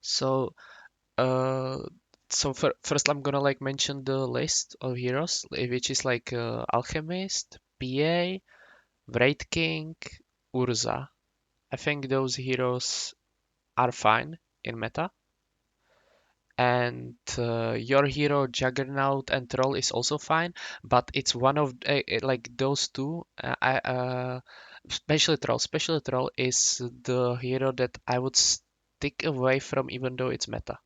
So, uh, first I'm gonna like mention the list of heroes, which is like Alchemist, PA, Wraith King, Urza. I think those heroes are fine in meta. And your hero Juggernaut and Troll is also fine, but it's one of like those two. Especially Troll is the hero that I would stick away from, even though it's meta.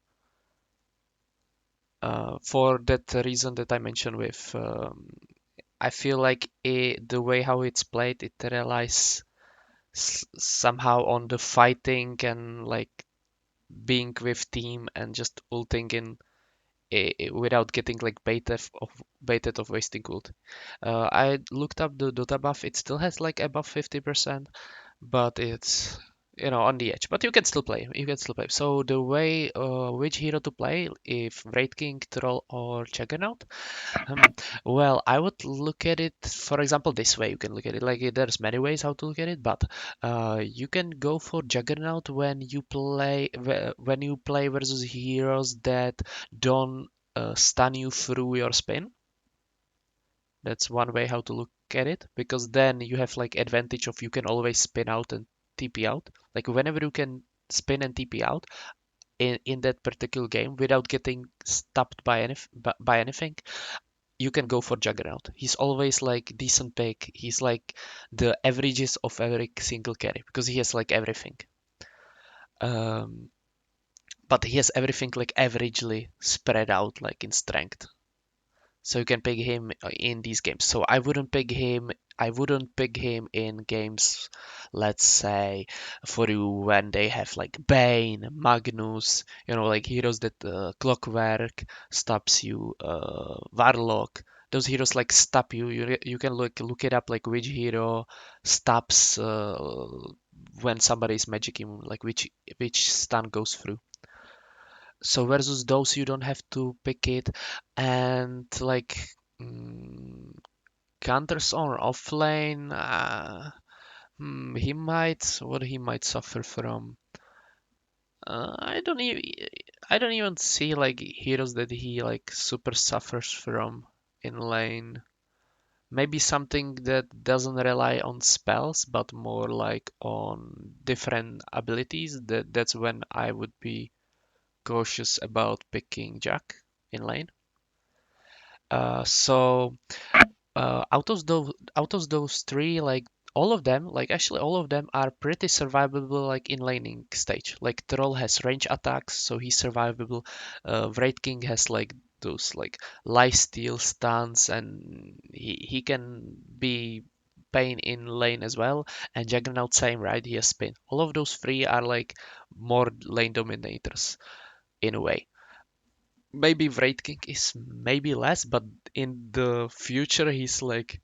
For that reason that I mentioned with, I feel like the way how it's played, it relies somehow on the fighting and like being with team and just ulting in without getting like baited of wasting ult. I looked up the Dota buff. It still has like above 50%, but it's on the edge. But you can still play. You can still play. So the way which hero to play, if Wraith King, Troll, or Juggernaut? Um, well, I would look at it, for example, this way. You can look at it like there's many ways how to look at it, but you can go for Juggernaut when you play versus heroes that don't stun you through your spin. That's one way how to look at it, because then you have like advantage of you can always spin out and TP out. Like whenever you can spin and TP out in that particular game without getting stopped by anything, you can go for Juggernaut. He's always like decent pick. He's like the averages of every single carry because he has like everything. Um, but he has everything like averagely spread out like in strength. So you can pick him in these games. So I wouldn't pick him. I wouldn't pick him in games, let's say, for you when they have like Bane, Magnus, like heroes that Clockwork stops you, Warlock. Those heroes like stop you. You can look it up like which hero stops when somebody is magicking, like which stun goes through. So versus those you don't have to pick it, and like mm, counters on offlane, he might suffer from. I don't even see like heroes that he like super suffers from in lane. Maybe something that doesn't rely on spells, but more like on different abilities. That's when I would be cautious about picking Jack in lane. So out of those three, like all of them, like actually all of them are pretty survivable like in laning stage. Like Troll has range attacks, so he's survivable. Wraith King has like those like lifesteal stuns, and he can be pain in lane as well. And Juggernaut same, right? He has spin. All of those three are like more lane dominators in a way. Maybe Wraith King is maybe less, but in the future he's like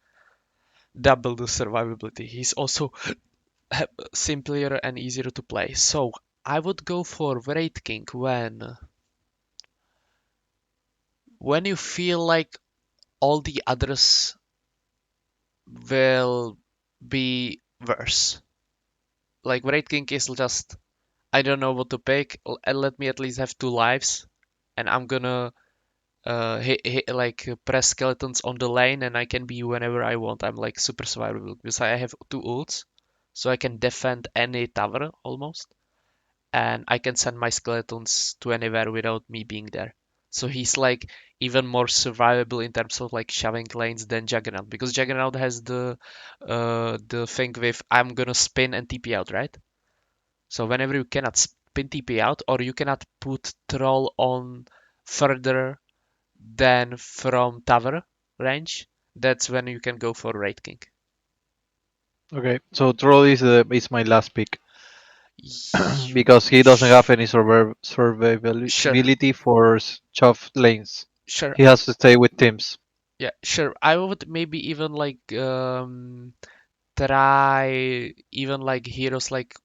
double the survivability. He's also simpler and easier to play. So I would go for Wraith King when you feel like all the others will be worse. Like Wraith King is just I don't know what to pick. Let me at least have two lives, and I'm gonna press skeletons on the lane, and I can be whenever I want. I'm like super survivable because I have two ults, so I can defend any tower almost, and I can send my skeletons to anywhere without me being there. So he's like even more survivable in terms of like shoving lanes than Juggernaut, because Juggernaut has the thing with I'm gonna spin and TP out, right? So whenever you cannot spin TP out, or you cannot put troll on further than from tower range, that's when you can go for Raid King. Okay, so Troll is my last pick Sh- because he doesn't have any Sure, survivability for tough lanes. sure. He has to stay with teams. Yeah, sure. I would maybe even like try even like heroes like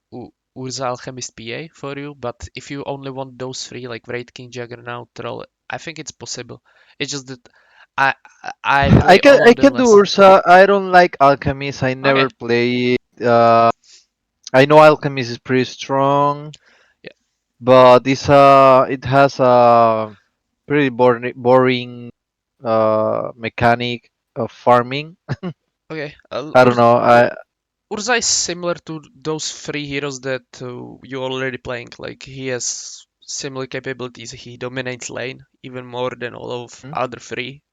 Urza Alchemist PA for you, but if you only want those three, like Wraith King, Juggernaut, Troll, I think it's possible. It's just that I I I play can all I of them can do less. Ursa. I don't like Alchemist. I Okay. never play it. I know Alchemist is pretty strong, Yeah. but it has a pretty boring mechanic of farming. Okay, I don't know. Urza is similar to those three heroes that you're already playing. Like he has similar capabilities. He dominates lane even more than all of Hmm? other three,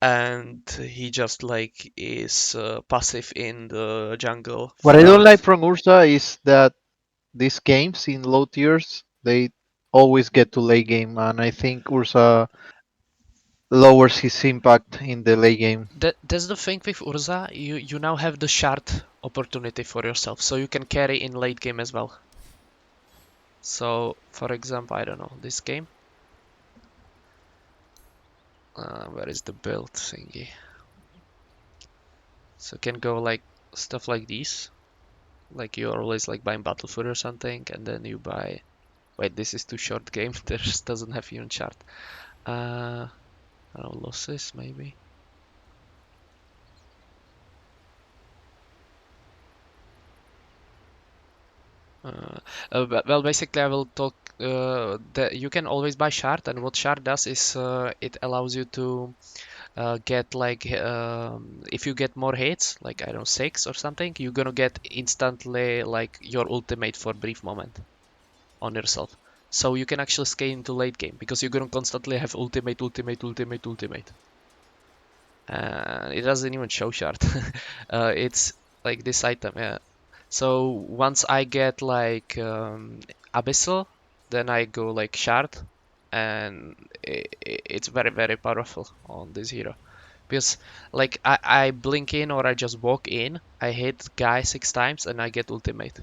and he just like is passive in the jungle What I don't like throughout. from Ursa is that these games in low tiers they always get to late game, and I think Ursa lowers his impact in the late game. That's the thing with Urza. You now have the shard opportunity for yourself, so you can carry in late game as well. So, for example, I don't know this game. Where is the build thingy? So can go like stuff like these. Like you always like buying Battlefield or something, and then you buy. Wait, this is too short game. There doesn't have even chart. I don't know, losses maybe. Uh, well, basically, I will talk. That you can always buy shard, and what shard does is it allows you to get like if you get more hits, like I don't know 6 or something, you're gonna get instantly like your ultimate for brief moment on yourself. So you can actually scale into late game because you're gonna constantly have ultimate, ultimate, ultimate, ultimate. It doesn't even show shard. It's like this item, yeah. So once I get like abyssal, then I go like shard, and it's very very powerful on this hero because like I blink in or I just walk in, I hit guy 6 times and I get ultimate,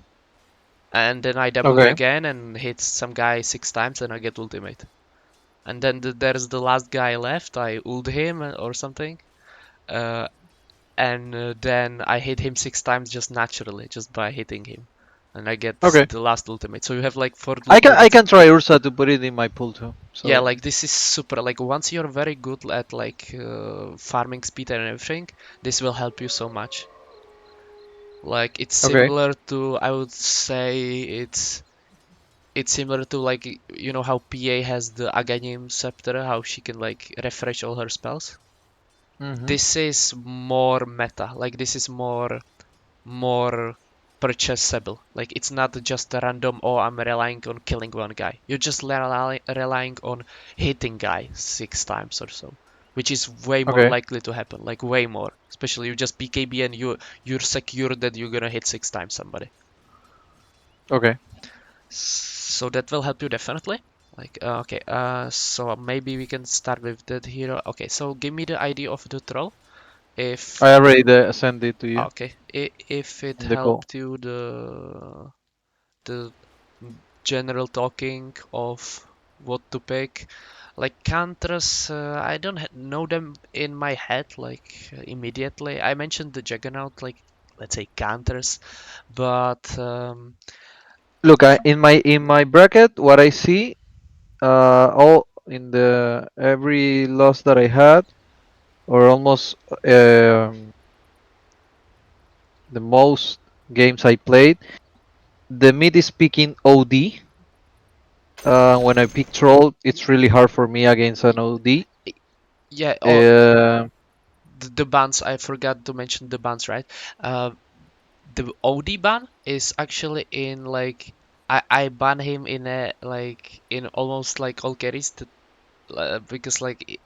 and then I W Okay. again and hit some guy 6 times and I get ultimate, and then there's the last guy left, I ult him or something. Uh, and then I hit him 6 times just naturally, just by hitting him, and I get Okay. the last ultimate. So you have like four I ultimates. can try Ursa to put it in my pool too. Yeah, So like this is super. Like once you're very good at like farming speed and everything, this will help you so much. Like it's okay. similar to, I would say it's similar to like you know how PA has the Aghanim scepter, how she can like refresh all her spells. Hmm. This is more meta. Like this is more purchasable. Like it's not just a random, oh, I'm relying on killing one guy. You're just relying on hitting guy 6 times or so, which is way more Okay. likely to happen. Like way more. Especially you just BKB and you're secure that you're gonna hit 6 times somebody. Okay. So that will help you definitely. Like okay, so maybe we can start with that hero. Okay, so give me the ID of the troll. If I already sent it to you okay, if it in the call. helped you the general talking of what to pick. Like counters, I don't know them in my head like immediately. I mentioned the Juggernaut, like let's say counters, but Look, in my bracket, what I see, all in the every loss that I had, or almost the most games I played, the mid is picking OD. When I pick troll, it's really hard for me against an OD. yeah, oh, Uh, the bans. I forgot to mention the bans, right? Uh, the OD ban is actually in like I ban him in a like in almost like all carries because like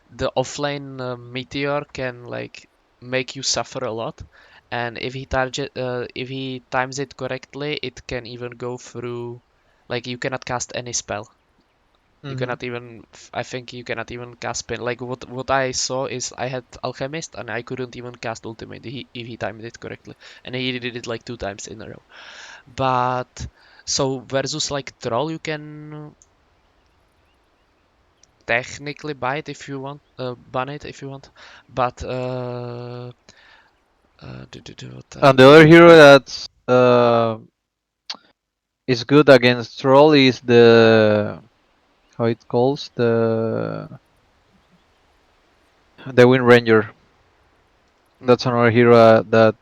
the offlane meteor can like make you suffer a lot, and if he times it correctly, it can even go through. Like you cannot cast any spell. You mhm. cannot even. I think you cannot even cast spin. Like what I saw is I had alchemist and I couldn't even cast ultimate if he timed it correctly, and he did it like 2 times in a row. But so versus like troll, you can technically buy it if you want, ban it if you want, but what I And the mean. other hero that's is good against troll is the how it calls the Wind Ranger. Mm, That's another hero that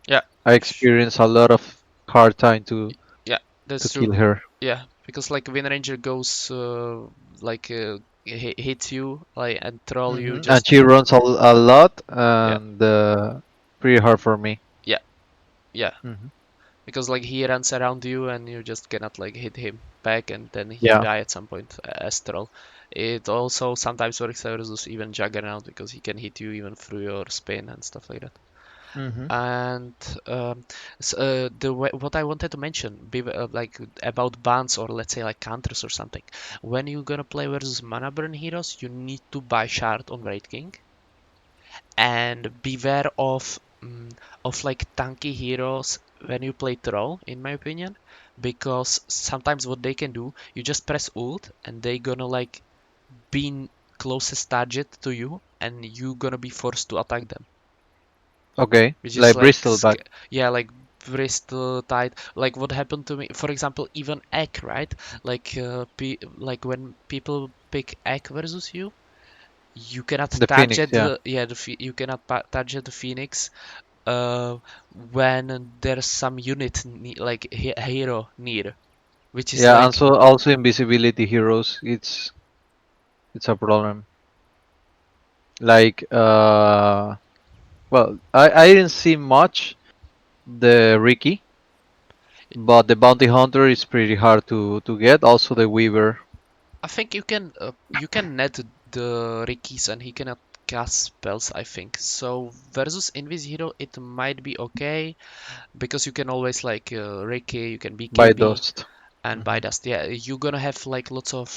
yeah, I experience a lot of hard time yeah, to that's true. kill her. Yeah, because like Wind Ranger goes like hits you like and troll you And just she runs a lot, yeah and pretty hard for me. yeah yeah Hmm. because like he runs around you and you just cannot like hit him back and then you Yeah. die at some point as troll. It also sometimes works versus even Juggernaut because he can hit you even through your spin and stuff like that. Hmm. And um, what I wanted to mention, like about bans or let's say like counters or something. When you're gonna play versus mana burn heroes, you need to buy shard on Wraith King and beware of like tanky heroes when you play troll, in my opinion, because sometimes what they can do, you just press ult and they gonna like be closest target to you and you gonna be forced to attack them, Okay. which is Like like Bristol back. yeah, like wrist tight, like what happened to me for example even egg, right? Like like when people pick egg versus you, you cannot The Phoenix. target Yeah. you cannot target the phoenix uh when there's some unit like hero near, which is Yeah. And like so also invisibility heroes. It's a problem. Like well, I didn't see much the Ricky, but the bounty hunter is pretty hard to get. Also the Weaver. I think you can net the Ricky's and he cannot cast spells, I think. So versus Invis hero it might be okay because you can always like Ricky, you can By BKB dust. and buy Hmm. dust. Yeah, you're gonna have like lots of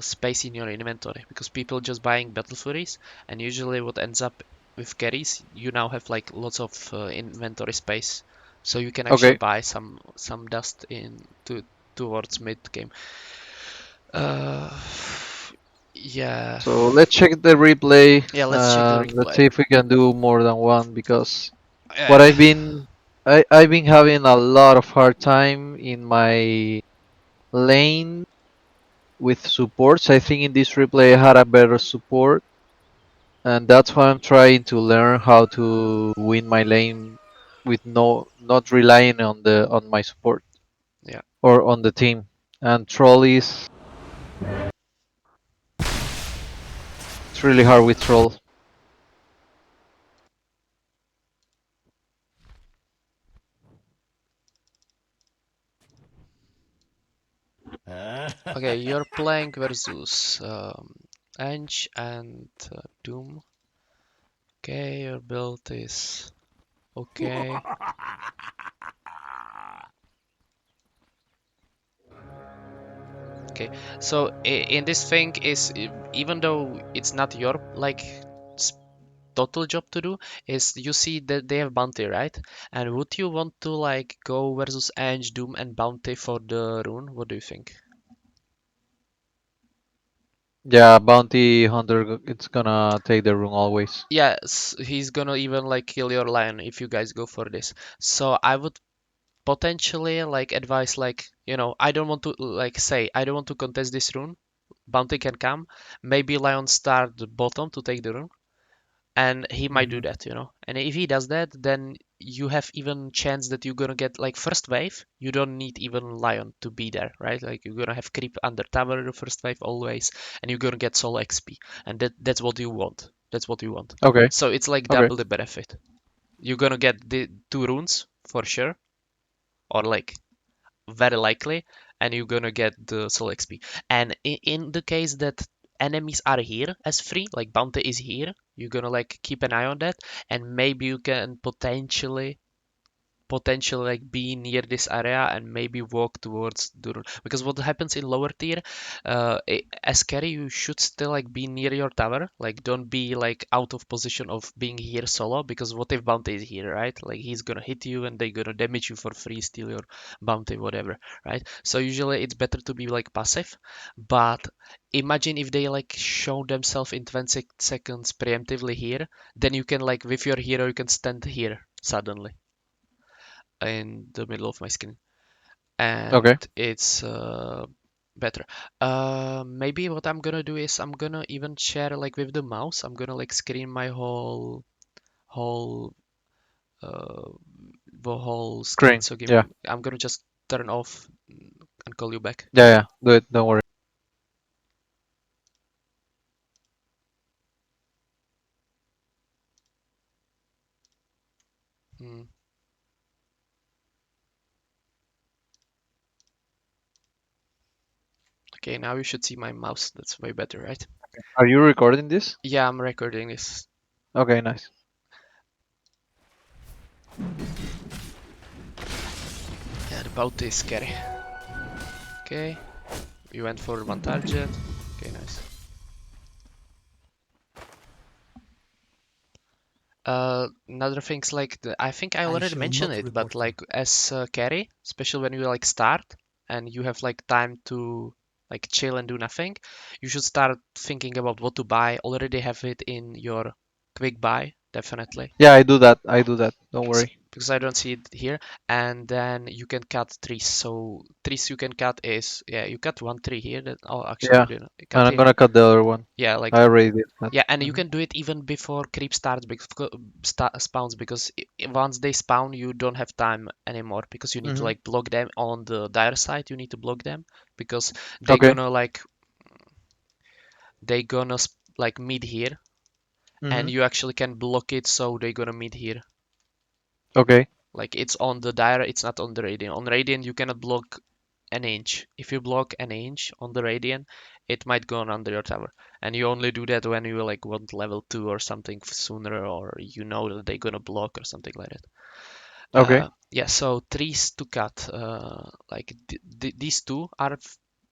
space in your inventory because people just buying battle furies and usually what ends up with carries, you now have like lots of inventory space. So you can actually Okay. buy some dust in towards mid game. Uh, yeah, So let's check the replay yeah. Let's check the and let's replay. see if we can do more than one because what Yeah, I've been having a lot of hard time in my lane with supports. I think in this replay I had a better support, and that's why I'm trying to learn how to win my lane with not relying on my support yeah. or on the team. And troll is it's really hard with troll. Okay, you're playing versus Ange and Doom. Okay, your build is okay. Okay, so in this thing is even though it's not your like total job to do, is you see that they have bounty, right? And would you want to like go versus Ange, Doom, and bounty for the rune? What do you think? Yeah, bounty hunter, it's gonna take the room always. Yes, he's gonna even like kill your lion if you guys go for this. So I would potentially like advise like I don't want to like say I don't want to contest this rune. Bounty can come. Maybe lion start the bottom to take the rune and he might do Hmm. that. And if he does that, then you have even chance that you're gonna get like first wave. You don't need even lion to be there, right? Like you're gonna have creep under tower the first wave always, and you're gonna get solo XP, and that's what you want. That's what you want. Okay, So it's like okay. double the benefit. You're gonna get the two runes for sure, or like very likely, and you're gonna get the soul XP. And in the case that enemies are here as free, like bounty is here, you're gonna like keep an eye on that, and maybe you can potentially like be near this area and maybe walk towards the rune. Because what happens in lower tier, as carry you should still like be near your tower, like don't be like out of position of being here solo, because what if bounty is here, right? Like he's gonna hit you and they gonna damage you for free, steal your bounty, whatever, right? So usually it's better to be like passive, but imagine if they like show themselves in 20 seconds preemptively here, then you can like with your hero you can stand here suddenly in the middle of my screen, and Okay. it's better. Maybe what I'm gonna do is I'm gonna even share like with the mouse. I'm gonna like screen my whole uh, the whole screen. Screen. So give Yeah. me. I'm gonna just turn off and call you back. Yeah, yeah. Do it. Don't worry. Hmm. Okay, now you should see my mouse. That's way better, right? Are you recording this? Yeah, I'm recording this. Okay, nice. Yeah, the boat is scary. Okay, you went for one target. Okay, nice. Another things like I think I I already shall mentioned not it, but report them. like as carry, especially when you like start and you have like time to like chill and do nothing, you should start thinking about what to buy. Already have it in your quick buy, definitely. Yeah, I do that. I do that. Don't So, worry. because I don't see it here, and then you can cut trees. So trees you can cut is yeah, you cut one tree here. That oh, actually Yeah, you didn't and cut I'm here. gonna cut the other one. Yeah, like I already did that. yeah, and you Mhm. can do it even before creep starts because spawns because once they spawn you don't have time anymore because you need to Mhm. like block them on the dire side. You need to block them because they Okay. gonna like they gonna like meet here, and Mhm. you actually can block it so they gonna meet here. Okay. Like it's on the dire, it's not on the radiant. On radiant you cannot block an inch. If you block an inch on the radiant, it might go on under your tower. And you only do that when you like want level 2 or something sooner, or you know that they're gonna block or something like that. Okay. Yeah, so trees to cut. Like these two are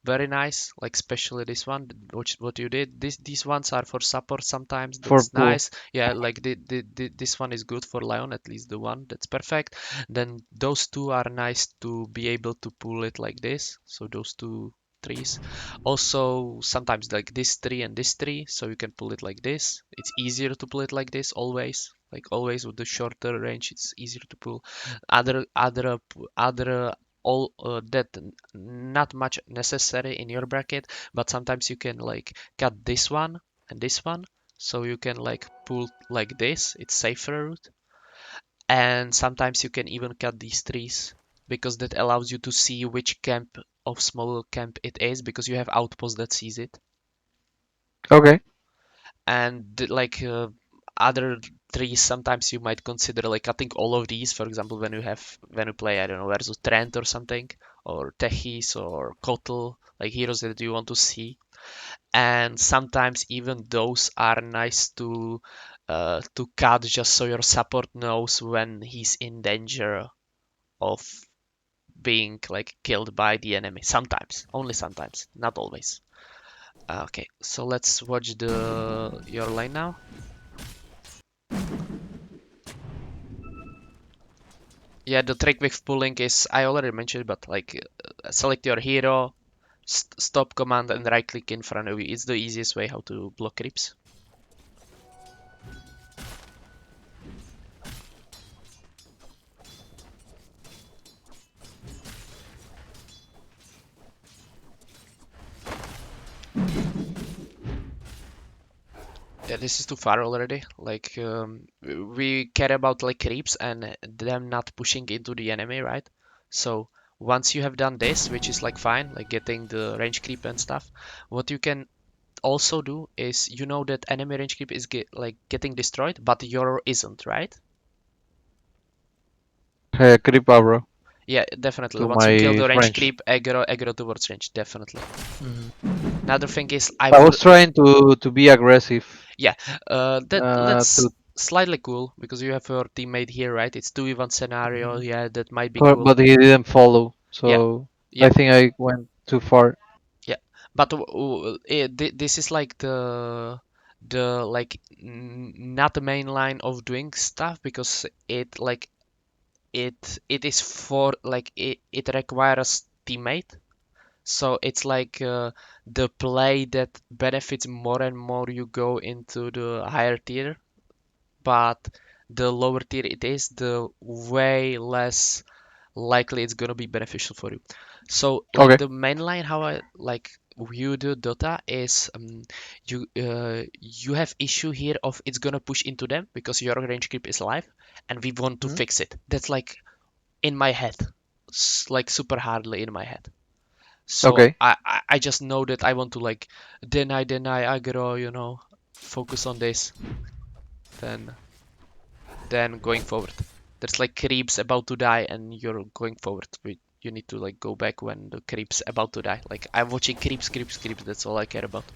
very nice. Like especially this one, which what you did. These ones are for support sometimes. For That's pool. nice. Yeah, like this one is good for Lion. At least the one that's perfect. Then those two are nice to be able to pull it like this. So those two trees. Also sometimes like this tree and this tree, so you can pull it like this. It's easier to pull it like this always. Like always with the shorter range, it's easier to pull other all that not much necessary in your bracket, but sometimes you can like cut this one and this one, so you can like pull like this. It's safer route, and sometimes you can even cut these trees because that allows you to see which camp of small camp it is because you have outpost that sees it. Okay. And like other trees sometimes you might consider like cutting all of these, for example when you play I don't know versus Trent or something, or Techis or Kotal, like heroes that you want to see. And sometimes even those are nice to cut just so your support knows when he's in danger of being like killed by the enemy. Sometimes, only sometimes, not always. Okay, so let's watch the your lane now. Yeah, the trick with pulling is I already mentioned, but like select your hero, stop command, and right click in front of you. It's the easiest way how to block creeps. Yeah, this is too far already. Like we care about like creeps and them not pushing into the enemy, right? So once you have done this, which is like fine, like getting the range creep and stuff, what you can also do is you know that enemy range creep is like getting destroyed, but your isn't, right? Creep bro, Yeah, definitely. to Once you kill my the range range. creep, aggro towards range, definitely. Mhm. Another thing is I I will, was trying to be aggressive. yeah, that To that's slightly cool because you have your teammate here, right? It's 2v1 scenario. Mhm. Yeah, that might be cool. But he didn't follow, Yeah, so yeah, I think I went too far. yeah. But this is like the like not the main line of doing stuff because it like it is for like it requires teammate. So it's like the play that benefits more and more you go into the higher tier, but the lower tier it is, the way less likely it's gonna be beneficial for you. So like Okay. the main line how I like view the Dota is you have issue here of it's gonna push into them because your range creep is alive, and we want to Mhm. fix it. That's like in my head, like super hardly in my head. So Okay. I just know that I want to like deny aggro, focus on this, then going forward. There's like creeps about to die and you're going forward. You need to like go back when the creeps about to die. Like I'm watching creeps. That's all I care about.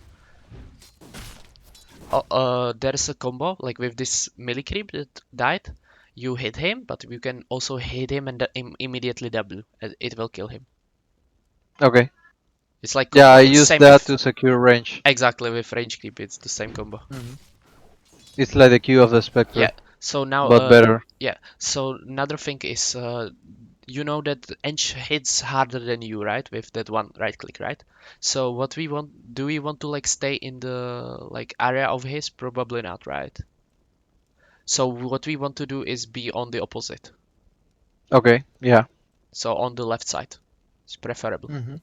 There's a combo like with this melee creep that died. You hit him, but you can also hit him and immediately W. It will kill him. Okay. It's like Yeah, I use same that with to secure range. exactly with range creep. It's the same combo. Hmm. It's like the Q of the Yeah. Spectre, So now, but better. yeah. So another thing is, you know that Ench hits harder than you, right? With that one right click, right? So what we want, do we want to like stay in the like area of his? Probably not, right? So what we want to do is be on the opposite. Okay. Yeah. So on the left side. It's preferable. Hmm.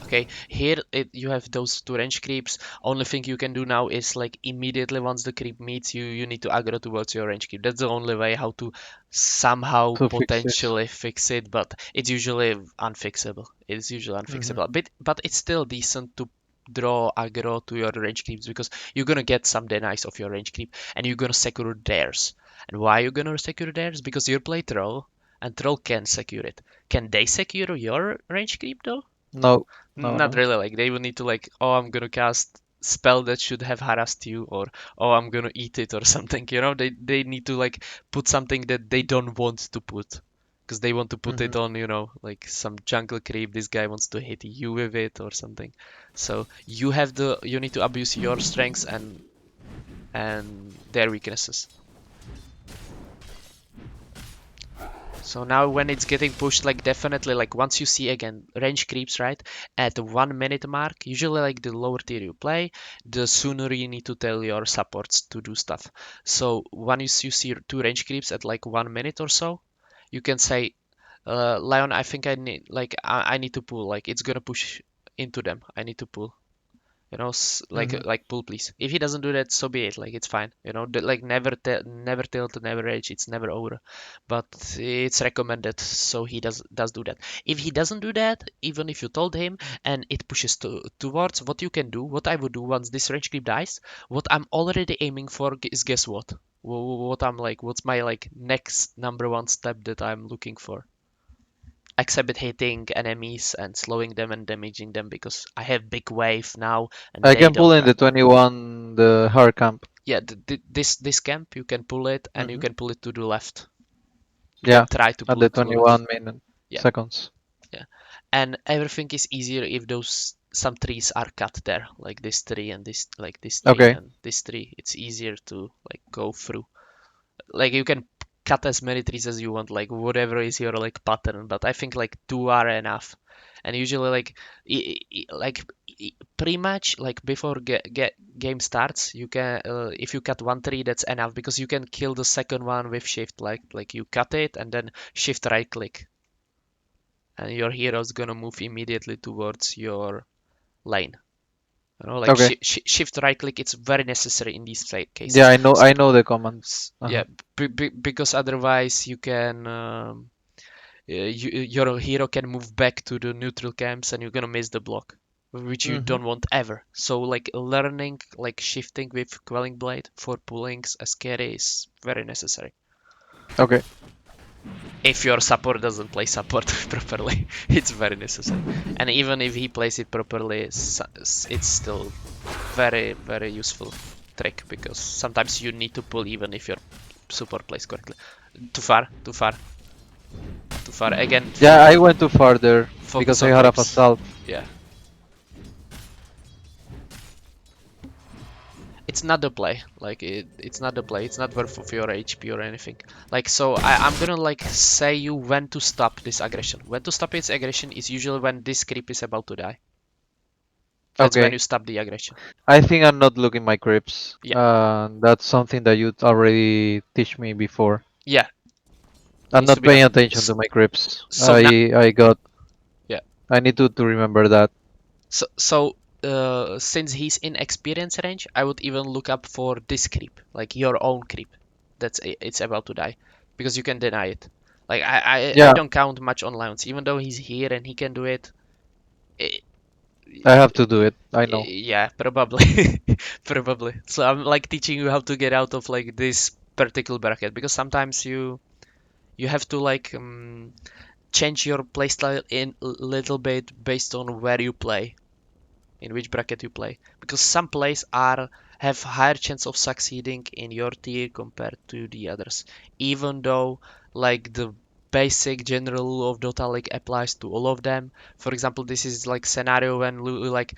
Okay, here you have those two range creeps. Only thing you can do now is like immediately once the creep meets you, you need to aggro towards your range creep. That's the only way how to somehow To fix this. potentially fix it, but it's usually unfixable. It's usually Hmm. unfixable. But it's still decent to draw aggro to your range creeps because you're gonna get some denies of your range creep and you're gonna secure theirs. And why you gonna secure theirs? Because you play troll and troll can secure it. Can they secure your range creep though? No. No. Not No. really. Like they would need to like, oh, I'm gonna cast spell that should have harassed you, or oh, I'm gonna eat it or something. They need to like put something that they don't want to put, because they want to put Hmm. it on, like some jungle creep. This guy wants to hit you with it or something. So you need to abuse your strengths and their weaknesses. So now when it's getting pushed, like definitely like once you see again range creeps, right? At the 1 minute mark, usually like the lower tier you play, the sooner you need to tell your supports to do stuff. So once you see two range creeps at like 1 minute or so, you can say, Lion, I think I need to pull, like it's gonna push into them. I need to pull. Hmm. Like pull please. If he doesn't do that, so be it. Like it's fine. Like never tilt, never rage. It's never over. But it's recommended, so he does do that. If he doesn't do that, even if you told him and it pushes towards, what you can do, what I would do once this range creep dies, what I'm already aiming for is, guess what? What I'm like, what's my like next number one step that I'm looking for? Exhibit hitting enemies and slowing them and damaging them because I have big wave now and I they can pull don't in the have. 21 the hard camp. Yeah, this camp you can pull it and you Hmm. can pull it to the left. You can Yeah. try to At pull the it to the left. 21 minute Yeah, seconds. yeah. And everything is easier if those some trees are cut there, like this tree and this tree Okay. and this tree. It's easier to like go through. Like you can cut as many trees as you want, like whatever is your like pattern, but I think like two are enough. And usually like pretty much like before get game starts, you can if you cut one tree, that's enough because you can kill the second one with shift, like you cut it and then shift right click and your hero's gonna move immediately towards your lane. Like Okay. shift right click, it's very necessary in these Yeah, cases. I know. I know the command. Yeah, Uh-huh. because otherwise you can your hero can move back to the neutral camps and you're gonna miss the block, which you Hmm. don't want ever. So like learning like shifting with quelling blade for pullings as carry is very necessary. Okay. If your support doesn't play support properly, it's very necessary. And even if he plays it properly, it's still very useful trick because sometimes you need to pull even if your support plays correctly. Too far, too far, too far. Again, Yeah, I went too far there focus because I on had a creeps. assault. Yeah. It's not the play. Like it's not the play. It's not worth of your HP or anything. Like so, I'm gonna like say you when to stop this aggression. When to stop its aggression is usually when this creep is about to die. That's when you Okay. stop the aggression. I think I'm not looking my grips. Yeah, That's something that you already teach me before. yeah. I'm Needs to not be done. paying attention to my grips. So now, I got. yeah. I need to remember that. Since he's in experience range, I would even look up for this creep, like your own creep. It's about to die, because you can deny it. Like I Yeah, don't count much on Lions, even though he's here and he can do it. I I have to do it. I know. yeah, probably, probably. So I'm like teaching you how to get out of like this particular bracket because sometimes you have to like change your playstyle in a little bit based on where you play, in which bracket you play, because some plays are have higher chance of succeeding in your tier compared to the others, even though like the basic general rule of Dota like applies to all of them. For example, this is like scenario when like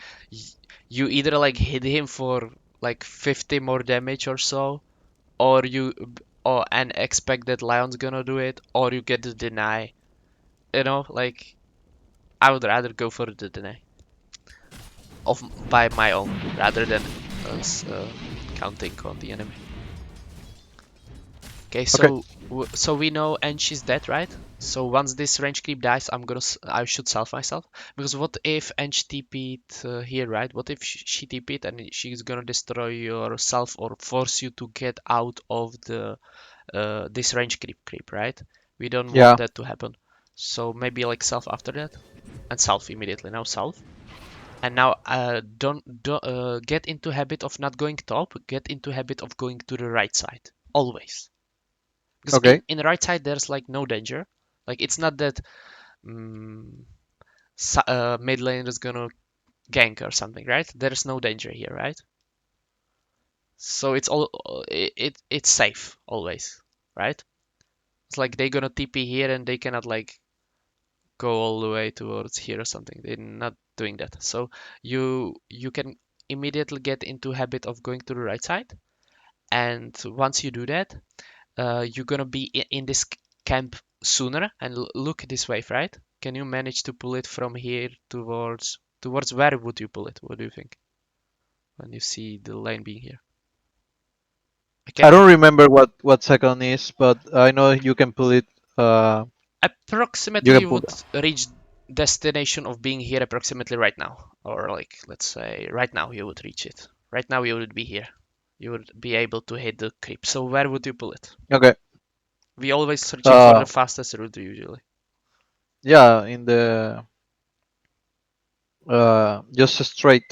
you either like hit him for like 50 more damage or so, or you or and expect that Lion's gonna do it, or you get the deny. You know, like I would rather go for the deny of by my own rather than us counting on the enemy. Okay, Okay. so we know Ench is dead, right? So once this range creep dies, I should self myself, because what if Ench TP'd here, right? What if she TP'd and she's gonna destroy yourself or force you to get out of the this range creep, right? We don't want Yeah. that to happen. So maybe like self after that and self immediately. Now self. And now don't get into habit of not going top. Get into habit of going to the right side always. Because Okay. in the right side there's like no danger. Like it's not that um, mid lane is gonna gank or something, right? There's no danger here, right? So it's all it's safe always, right? It's like they're gonna TP here and they cannot like go all the way towards here or something. They're not doing that. So you can immediately get into habit of going to the right side. And once you do that, you're gonna be in this camp sooner. And look this wave, right? Can you manage to pull it from here towards where would you pull it? What do you think when you see the lane being here? I Can you don't remember what second is, but I know you can pull it. You approximately can you pull would that. reach destination of being here approximately right now, or like let's say right now you would reach it. Right now you would be here. You would be able to hit the creep. So where would you pull it? Okay. We always searching for the Uh, fastest route usually. yeah, in the just straight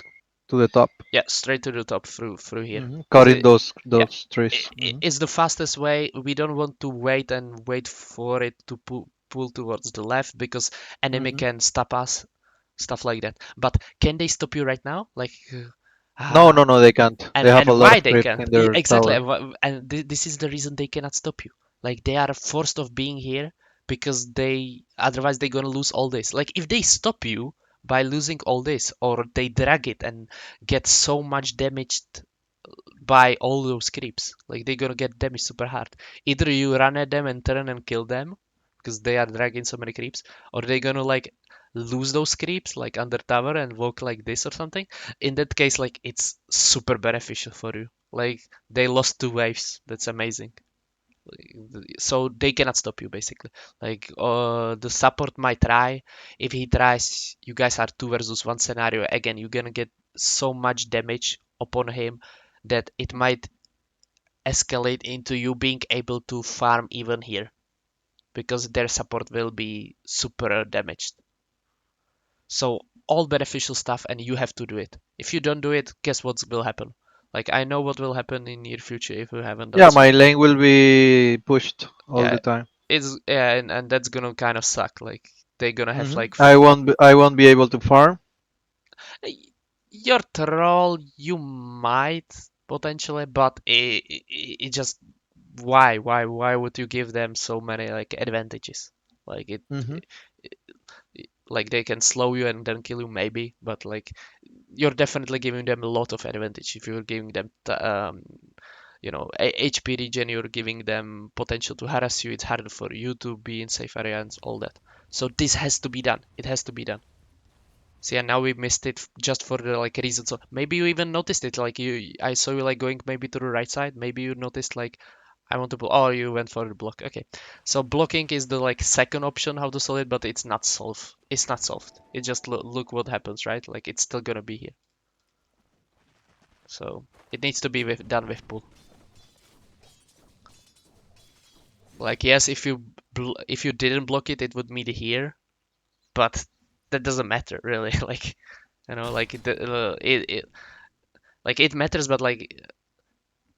to the top. Yeah, straight to the top through here. Because Cutting those yeah, trees. it's the fastest way. We don't want to wait for it to pull towards the left because enemy Hmm. can stop us, stuff like that. But can they stop you right now? Like, No, ah, no, no, they can't. They have a and lot why of they creeps can't? in their Exactly, tower. and this is the reason they cannot stop you. Like they are forced of being here because they otherwise they're gonna lose all this. Like if they stop you by losing all this, or they drag it and get so much damaged by all those creeps. Like they're gonna get damaged super hard. Either you run at them and turn and kill them because they are dragging so many creeps, or they're gonna like lose those creeps like under tower and walk like this or something. In that case, like it's super beneficial for you. Like they lost two waves. That's amazing. So they cannot stop you basically. Like the support might try. If he tries, you guys are two versus one scenario. Again, you're gonna get so much damage upon him that it might escalate into you being able to farm even here because their support will be super damaged. So all beneficial stuff and you have to do it. If you don't do it, guess what will happen? Like I know what will happen in near future if you haven't done Yeah, so. my lane will be pushed all Yeah, the time. it's yeah, and that's gonna kind of suck. Like they're gonna have like I won't be able to farm. your troll, you might potentially, but it just why would you give them so many like advantages? Like Hmm. like they can slow you and then kill you maybe, but like you're definitely giving them a lot of advantage if you're giving them HP regen, you're giving them potential to harass you. It's harder for you to be in safe areas, all that. So this has to be done. It has to be done. See, and now we missed it just for the like reasons of maybe you even noticed it. Like I saw you like going maybe to the right side. Maybe you noticed like I want to block. Oh, you went for the block. Okay, so blocking is the like second option how to solve it, but it's not solved. It's not solved. It just look what happens, right? Like it's still gonna be here. So it needs to be done with pull. Like yes, if you didn't block it, it would meet here, but that doesn't matter really. Like like it matters, but like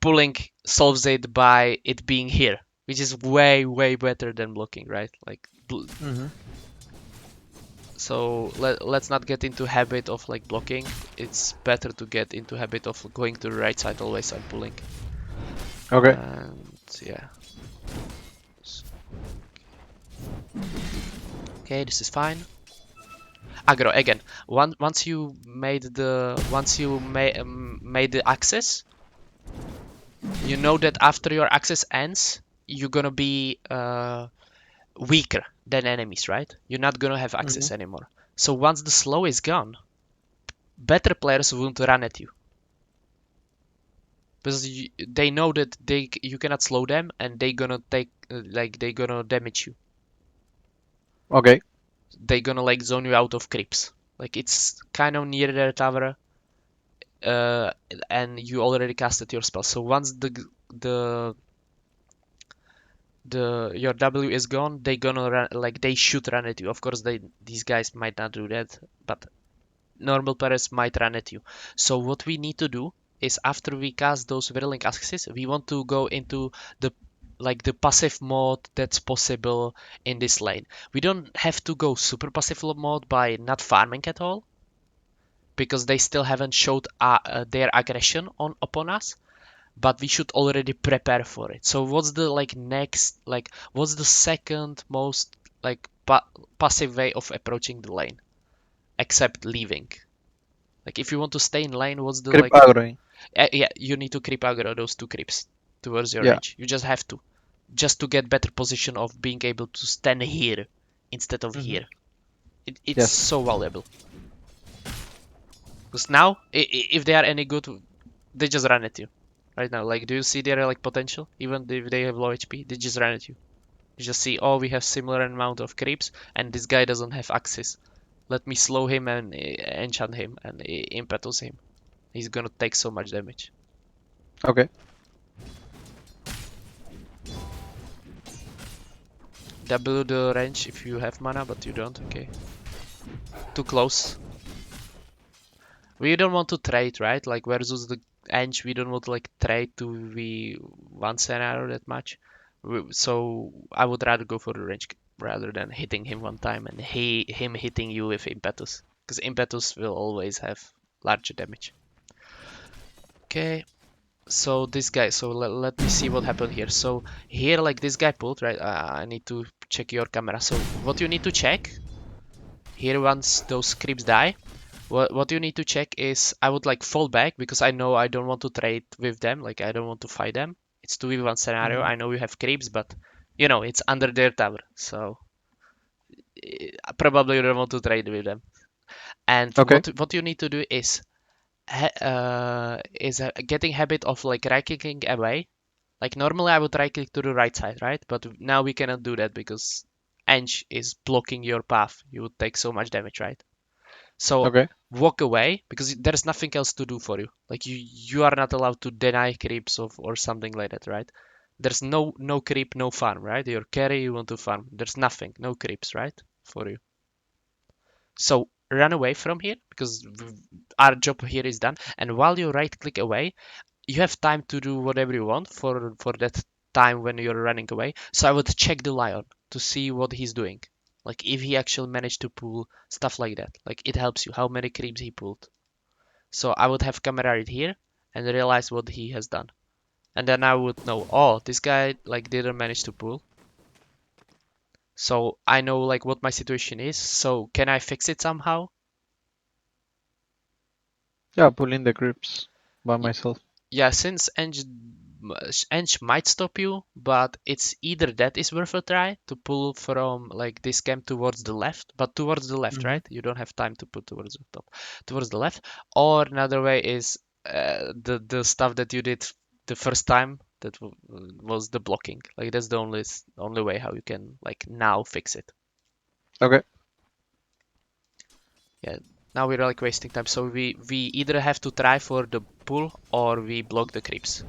pulling solves it by it being here, which is way better than blocking, right? Like Hmm. so let's not get into habit of like blocking. It's better to get into habit of going to the right side always and pulling. Okay. And yeah. Okay, this is fine. Aggro again. Once you made the access, you know that after your access ends, you're gonna be weaker than enemies, right? You're not gonna have Hmm. access anymore. So once the slow is gone, better players won't run at you because they know that you cannot slow them and they gonna take they gonna damage you. Okay. They gonna like zone you out of creeps. Like it's kind of near their tower, uh, and you already casted your spell. So once the your W is gone, they gonna run like they should run at you. Of course, these guys might not do that, but normal players might run at you. So what we need to do is after we cast those whirling axes, we want to go into the the passive mode that's possible in this lane. We don't have to go super passive mode by not farming at all because they still haven't showed their aggression on upon us, but we should already prepare for it. So what's the next what's the second most passive way of approaching the lane except leaving? Like if you want to stay in lane, what's the Creep aggroing. yeah, you need to creep aggro those two creeps towards your Yeah. range. You just have to, just to get better position of being able to stand here instead of Hmm. here. It's Yes. so valuable. Because now, if they are any good, they just run at you. Right now, like, do you see their potential? Even if they have low HP, they just run at you. You just see, oh, we have similar amount of creeps, and this guy doesn't have access. Let me slow him and enchant him and impetus him. He's gonna take so much damage. Okay. Double the range if you have mana, but you don't. Okay, too close. We don't want to trade, right? Like versus the Edge, we don't want to like trade to the one scenario that much. So I would rather go for the range rather than hitting him one time and him hitting you with impetus, because impetus will always have larger damage. Okay, so this guy. So let me see what happened here. So here, like this guy pulled, right? I need to check your camera. So what you need to check here once those creeps die. What you need to check is I would like fall back because I know I don't want to trade with them. Like I don't want to fight them. It's 2v1 scenario. Hmm. I know you have creeps, but it's under their tower, so probably you don't want to trade with them. And Okay. what you need to do is getting habit of like right clicking away. Like normally I would right click to the right side, right? But now we cannot do that because Ench is blocking your path. You would take so much damage, right? So Okay. walk away because there's nothing else to do for you. Like you are not allowed to deny creeps or something like that, right? There's no creep, no farm, right? Your carry you want to farm. There's nothing, no creeps, right? For you. So run away from here because our job here is done. And while you right click away, you have time to do whatever you want for that time when you're running away. So I would check the lion to see what he's doing. Like if he actually managed to pull stuff like that. Like it helps you how many creeps he pulled. So I would have camera right here and realize what he has done. And then I would know, oh, this guy like didn't manage to pull. So I know like what my situation is. So can I fix it somehow? Yeah, pulling the grips by myself. Yeah, since Eng might stop you, but it's either that is worth a try to pull from like this camp towards the left, but towards the left, Hmm. right? You don't have time to put towards the top, towards the left. Or another way is the stuff that you did the first time that was the blocking. Like that's the only way how you can like now fix it. Okay. Yeah. Now we're like wasting time, so we either have to try for the pull or we block the creeps.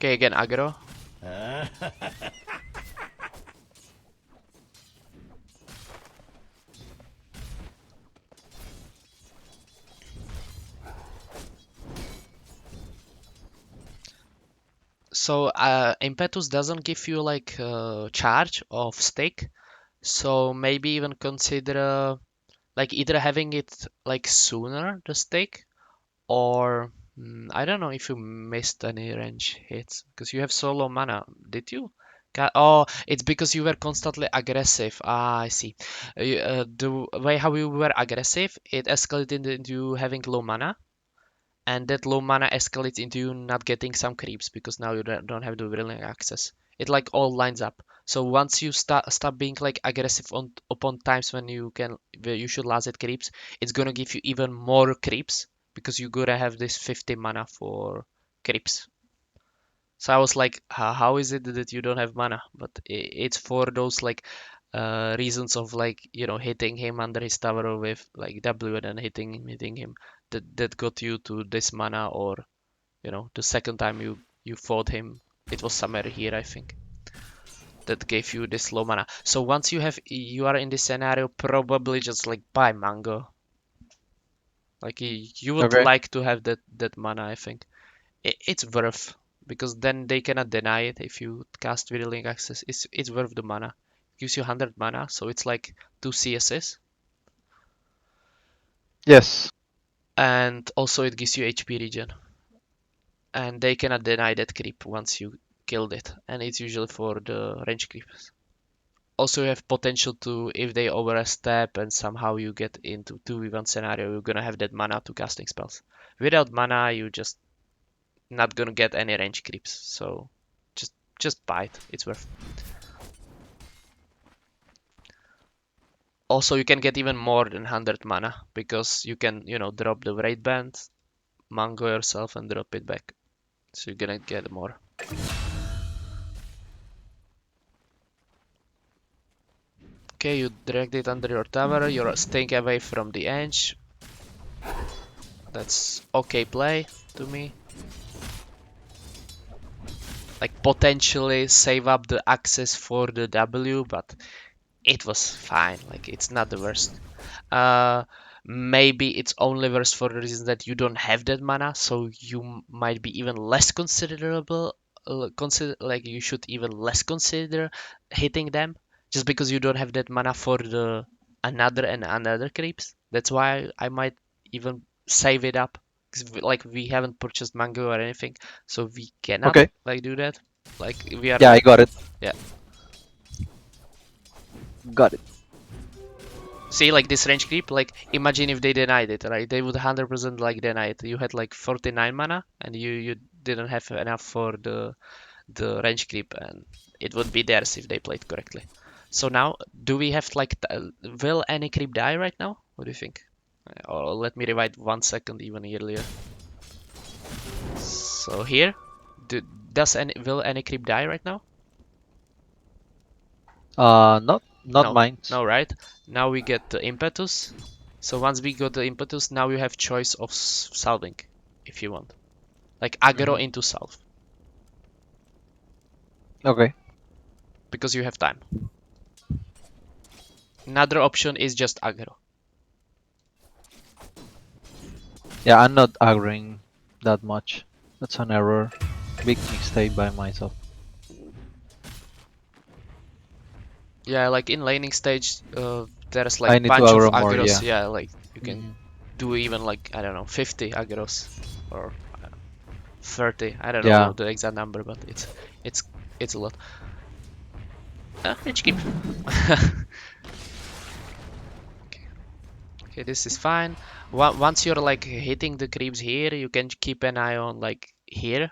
Okay, again aggro. So impetus doesn't give you like charge of stake. So maybe even consider like either having it like sooner the stake, or I don't know if you missed any range hits because you have so low mana. Did you? Oh, it's because you were constantly aggressive. Ah, I see. The way how you were aggressive, it escalated into you having low mana, and that low mana escalates into you not getting some creeps because now you don't have the willing access. It like all lines up. So once you stop being like aggressive on upon times when you can where you should last at creeps, it's gonna give you even more creeps because you gotta have this 50 mana for creeps. So I was like, how is it that you don't have mana? But it's for those like reasons of like hitting him under his tower with like W and then hitting him that got you to this mana, or the second time you fought him, it was somewhere here I think, that gave you this low mana. So once you are in this scenario, probably just like buy mango. Like you would Okay. like to have that mana, I think. It's worth, because then they cannot deny it if you cast Whirling Access. It's worth the mana. It gives you 100 mana, so it's like 2 CSS, Yes. and also it gives you HP regen. And they cannot deny that creep once you killed it, and it's usually for the range creeps. Also, you have potential to, if they overstep and somehow you get into 2v1 scenario, you're gonna have that mana to casting spells. Without mana, you just not gonna get any range creeps, so just buy it. It's worth. Also, you can get even more than 100 mana because you can, drop the raid band, mango yourself, and drop it back. So you're gonna get more. Okay, you dragged it under your tower. You're staying away from the edge. That's okay play to me. Like potentially save up the access for the W, but it was fine. Like it's not the worst. Uh, Maybe it's only worse for the reason that you don't have that mana, so you might be even less considerable. Consider like you should even less consider hitting them just because you don't have that mana for the another and another creeps. That's why I might even save it up. 'Cause like we haven't purchased mango or anything, so we cannot Okay. like do that. Like we are Yeah, I like, got it. yeah. Got it. See, like this range creep, like imagine if they denied it, right? They would 100% like deny it. You had like 49 mana and you didn't have enough for the range creep, and it would be theirs if they played correctly. So now, do we have like, will any creep die right now? What do you think? Or let me rewind 1 second even earlier. So here, do, does any will any creep die right now? Not No, mine. no, right? Now we get the impetus. So once we got the impetus, now you have choice of salving if you want. Like aggro Hmm. into salve Okay. because you have time. Another option is just aggro. Yeah, I'm not aggroing that much. That's an error. Big mistake by myself. Yeah, like in laning stage, there's I like need to bunch of aggro more, aggros. yeah. Yeah, like you can Hmm. do even like I don't know 50 aggros or I don't know, 30. I don't know Yeah. the exact number, but it's it's a lot. Rich keep. Okay, this is fine. Once you're like hitting the creeps here, you can keep an eye on like here,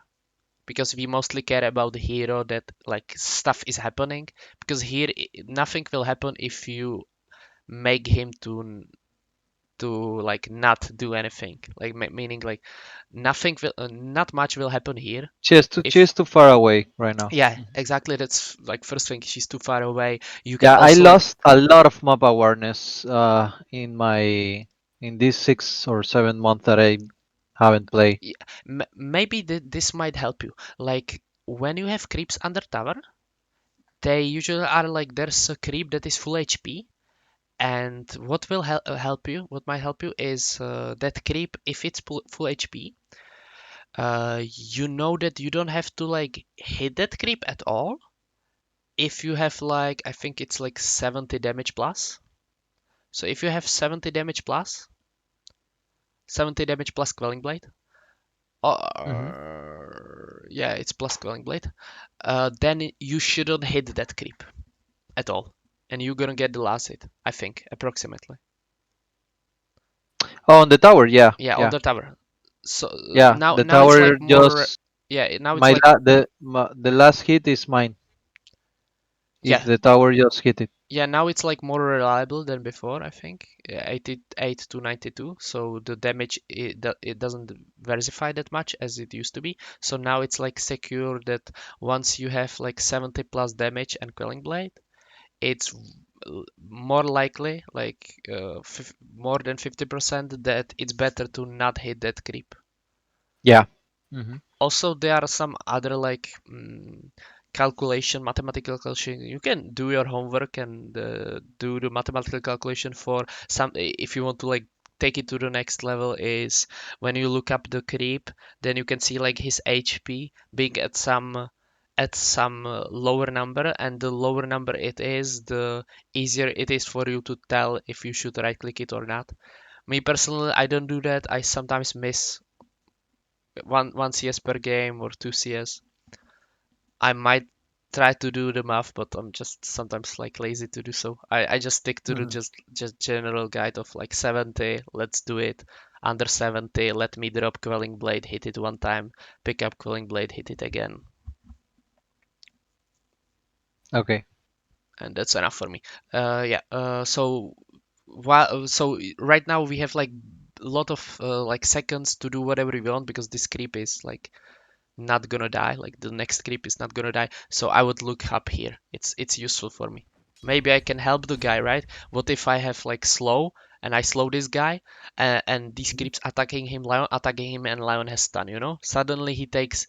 because we mostly care about the hero that like stuff is happening, because here nothing will happen if you make him to like not do anything, like meaning like nothing will not much will happen here if She's too far away right now. yeah, Mhm. exactly. That's like first thing, she's too far away. You can Yeah, I also like lost a lot of map awareness in these 6 or 7 months that I haven't played. maybe this might help you, like when you have creeps under tower, they usually are like there's a creep that is full HP, and what will help you, what might help you is that creep, if it's full HP, you know that you don't have to like hit that creep at all. If you have like, I think it's like 70 damage plus. So if you have 70 damage plus Quelling Blade, Hmm. or yeah, it's plus Quelling Blade, then you shouldn't hit that creep at all. And you're gonna get the last hit, I think, approximately. Oh, on the tower, yeah, Yeah, on yeah, the tower. So yeah. now The now it's tower like more, just yeah, now it's my like, la the last hit is mine if yeah, the tower just hit it. yeah, now it's like more reliable than before, I think. Yeah, 88 to 92, so the damage it doesn't versify that much as it used to be. So now it's like secure that once you have like 70 plus damage and Quelling Blade, it's more likely, like more than 50%, that it's better to not hit that creep. Yeah. Hmm. Also, there are some other like mathematical calculation. You can do your homework and do the mathematical calculation for some. If you want to like take it to the next level, is when you look up the creep, then you can see like his HP being at some lower number, and the lower number it is, the easier it is for you to tell if you should right click it or not. Me personally, I don't do that. I sometimes miss one CS per game or two CS. I might try to do the math, but I'm just sometimes like lazy to do so. I just stick to the Hmm. just general guide of like 70. Let's do it. Under 70, let me drop Quelling Blade, hit it one time, pick up Quelling Blade, hit it again, Okay. and that's enough for me. Yeah. So while so right now we have like a lot of like seconds to do whatever we want because this creep is like not gonna die. Like the next creep is not gonna die. So I would look up here. It's useful for me. Maybe I can help the guy, right? What if I have like slow and I slow this guy and these Mhm. creeps attacking him and Lion has stun, you know? Suddenly he takes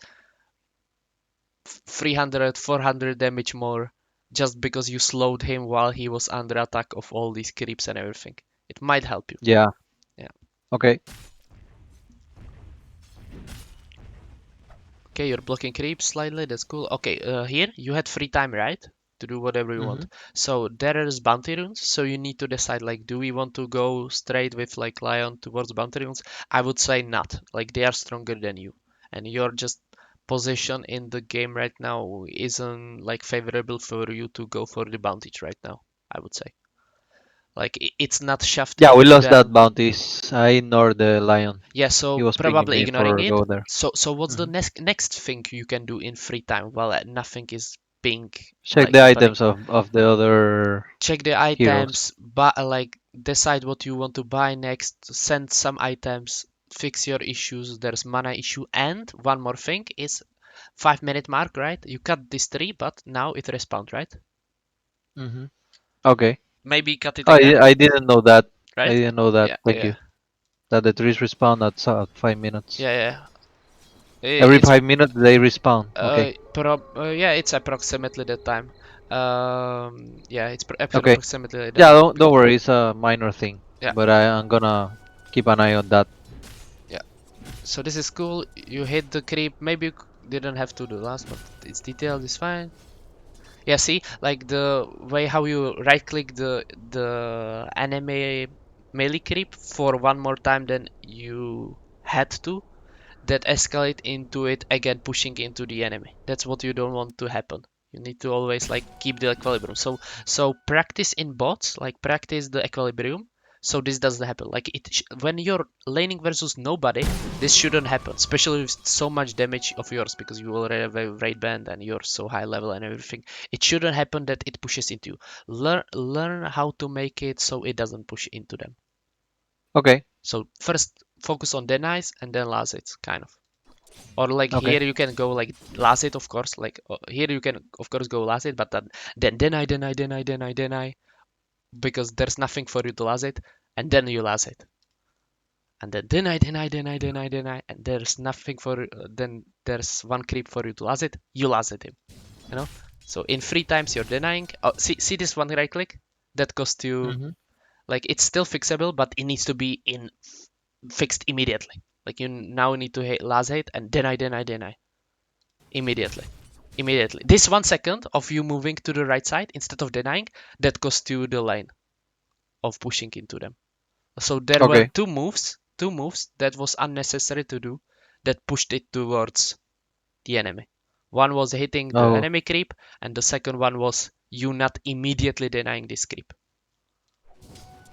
300, 400 damage more just because you slowed him while he was under attack of all these creeps and everything. It might help you. Yeah. Yeah. Okay. Okay, you're blocking creeps slightly. That's cool. Okay, here you had free time, right? To do whatever you Hmm. want. So there is bounty runes. So you need to decide like, do we want to go straight with like Lion towards bounty runes? I would say not. Like they are stronger than you, and your just position in the game right now isn't like favorable for you to go for the bounties right now. I would say like it's not shoved Yeah, we into lost that them. bounties. I ignored the lion. Yeah, He so was pinging probably me ignoring for it. go there. So what's the Hmm. next thing you can do in free time? Well, nothing is being Check like the happening. items of the other Check the heroes. items, but like decide what you want to buy next, send some items, fix your issues. There's mana issue, and one more thing is 5 minute mark, right? You cut this tree, but now it respawned, right? Hmm. Okay. Maybe cut it Oh, again, I didn't know that. I right? didn't know that. Yeah, Thank yeah, you. That the trees respawn at 5 minutes. yeah, yeah. Every It's 5 minutes they respawn. Okay. yeah, it's approximately that time. Yeah, it's Okay. approximately that Yeah, time don't because worry. It's a minor thing, yeah, but I'm gonna keep an eye on that. yeah. So this is cool. You hit the creep. Maybe you didn't have to do last, but it's detailed. It's fine. Yeah, see, like the way how you right click the enemy melee creep for one more time than you had to, that escalate into it again pushing into the enemy. That's what you don't want to happen. You need to always like keep the equilibrium. So practice in bots, like practice the equilibrium. So this doesn't happen. Like when you're laning versus nobody, this shouldn't happen. Especially with so much damage of yours because you already have a raid band and you're so high level and everything. It shouldn't happen that it pushes into you. Learn how to make it so it doesn't push into them. Okay. So first focus on denies and then last hits, kind of. Or like Okay. here you can go like last hit, of course. Like here you can of course go last hit, but then deny because there's nothing for you to last hit, and then you last hit. and then deny, and there's nothing for then there's one creep for you to last it. You last it him, you know. So in 3 times you're denying. Oh, see this one right click that costs you Hmm. like it's still fixable, but it needs to be in fixed immediately. Like you now need to hit last hit and deny immediately. Immediately. This 1 second of you moving to the right side instead of denying, that cost you the lane of pushing into them. So there were Okay. two moves that was unnecessary to do that pushed it towards the enemy. One was hitting the Oh, enemy creep, and the second one was you not immediately denying this creep.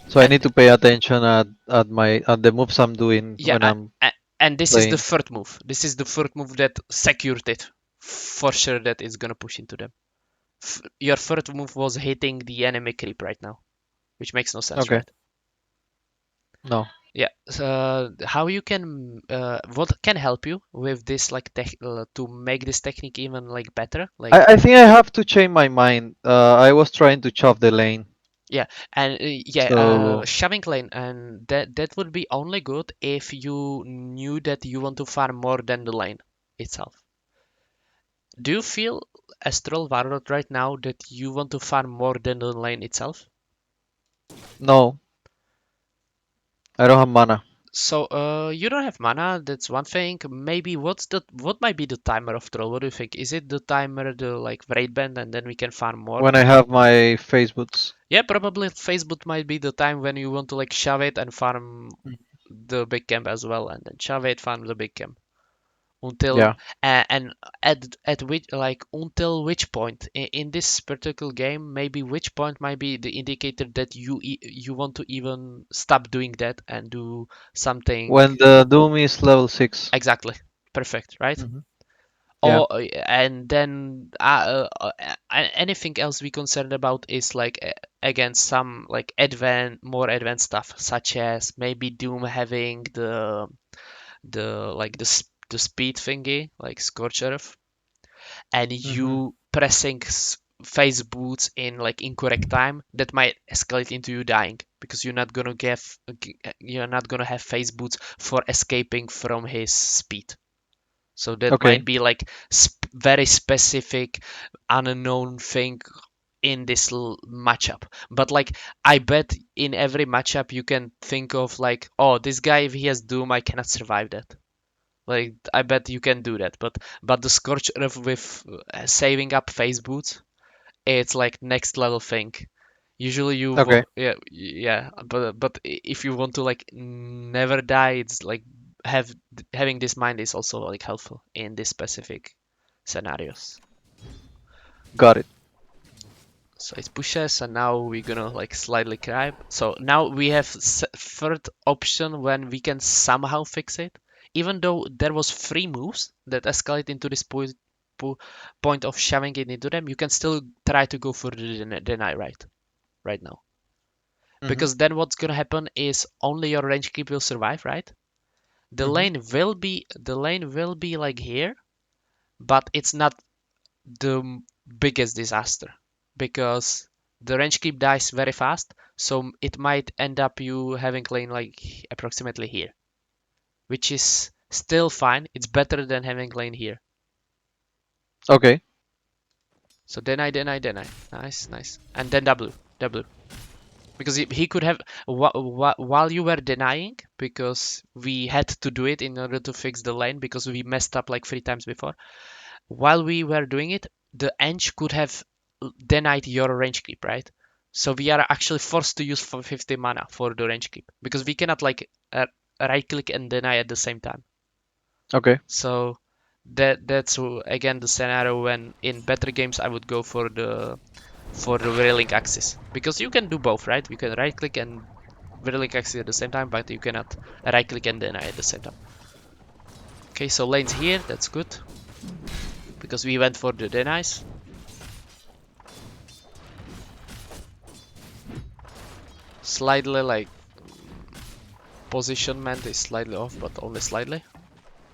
so I And need to pay attention at the moves I'm doing yeah, when I'm and this is the playing. third move. This is the third move that secured it for sure that it's gonna push into them. Your third move was hitting the enemy creep right now, which makes no sense, Okay. right? No. Yeah. So how you can what can help you with this like to make this technique even like better? Like I think I have to change my mind. I was trying to chop the lane. yeah, and So shoving lane, and that would be only good if you knew that you want to farm more than the lane itself. Do you feel Astral Warlord right now that you want to farm more than the lane itself? no, I don't have mana. So you don't have mana, that's one thing. Maybe what might be the timer of troll? What do you think? Is it the timer the like raid band and then we can farm more? When I have my face boots. Yeah, probably Facebook might be the time when you want to like shove it and farm the big camp as well, and then shove it, farm the big camp until Yeah. and at which like until which point in this particular game, maybe which point might be the indicator that you want to even stop doing that and do something. When the Doom is level 6. Exactly. Perfect, right? Hmm. Yeah. Or and then anything else we concerned about is like again some like more advanced stuff, such as maybe Doom having the speed thingy like Scorch Earth, and Hmm. you pressing phase boots in like incorrect time that might escalate into you dying because you're not gonna have phase boots for escaping from his speed. So that might Okay. be like very specific, unknown thing in this matchup. But like, I bet in every matchup you can think of like, oh, this guy if he has Doom, I cannot survive that. Like, I bet you can do that. But the Scorch Earth with saving up phase boots, it's like next level thing. Usually Okay. yeah, but if you want to like never die, it's like have having this mind is also like helpful in this specific scenarios. Got it. So it pushes, and now we're gonna like slightly climb. So now we have third option when we can somehow fix it. Even though there was 3 moves that escalate into this point of shoving it into them, you can still try to go for the deny right now. Hmm. Because then what's gonna happen is only your range creep will survive, right? The Hmm. lane will be like here, but it's not the biggest disaster because the range creep dies very fast, so it might end up you having lane like approximately here, which is still fine. It's better than having lane here. Okay. So deny. Nice. And then W. Because he could have while you were denying, because we had to do it in order to fix the lane because we messed up like 3 times before. While we were doing it, the Eng could have denied your range creep, right? So we are actually forced to use for 50 mana for the range creep because we cannot like right click and deny at the same time. Okay. So that's again the scenario when in better games I would go for the railing axis because you can do both, right? You can right click and railing axis at the same time, but you cannot right click and deny at the same time. Okay, so lanes here, that's good because we went for the denies. Slightly like positionment is slightly off, but only slightly.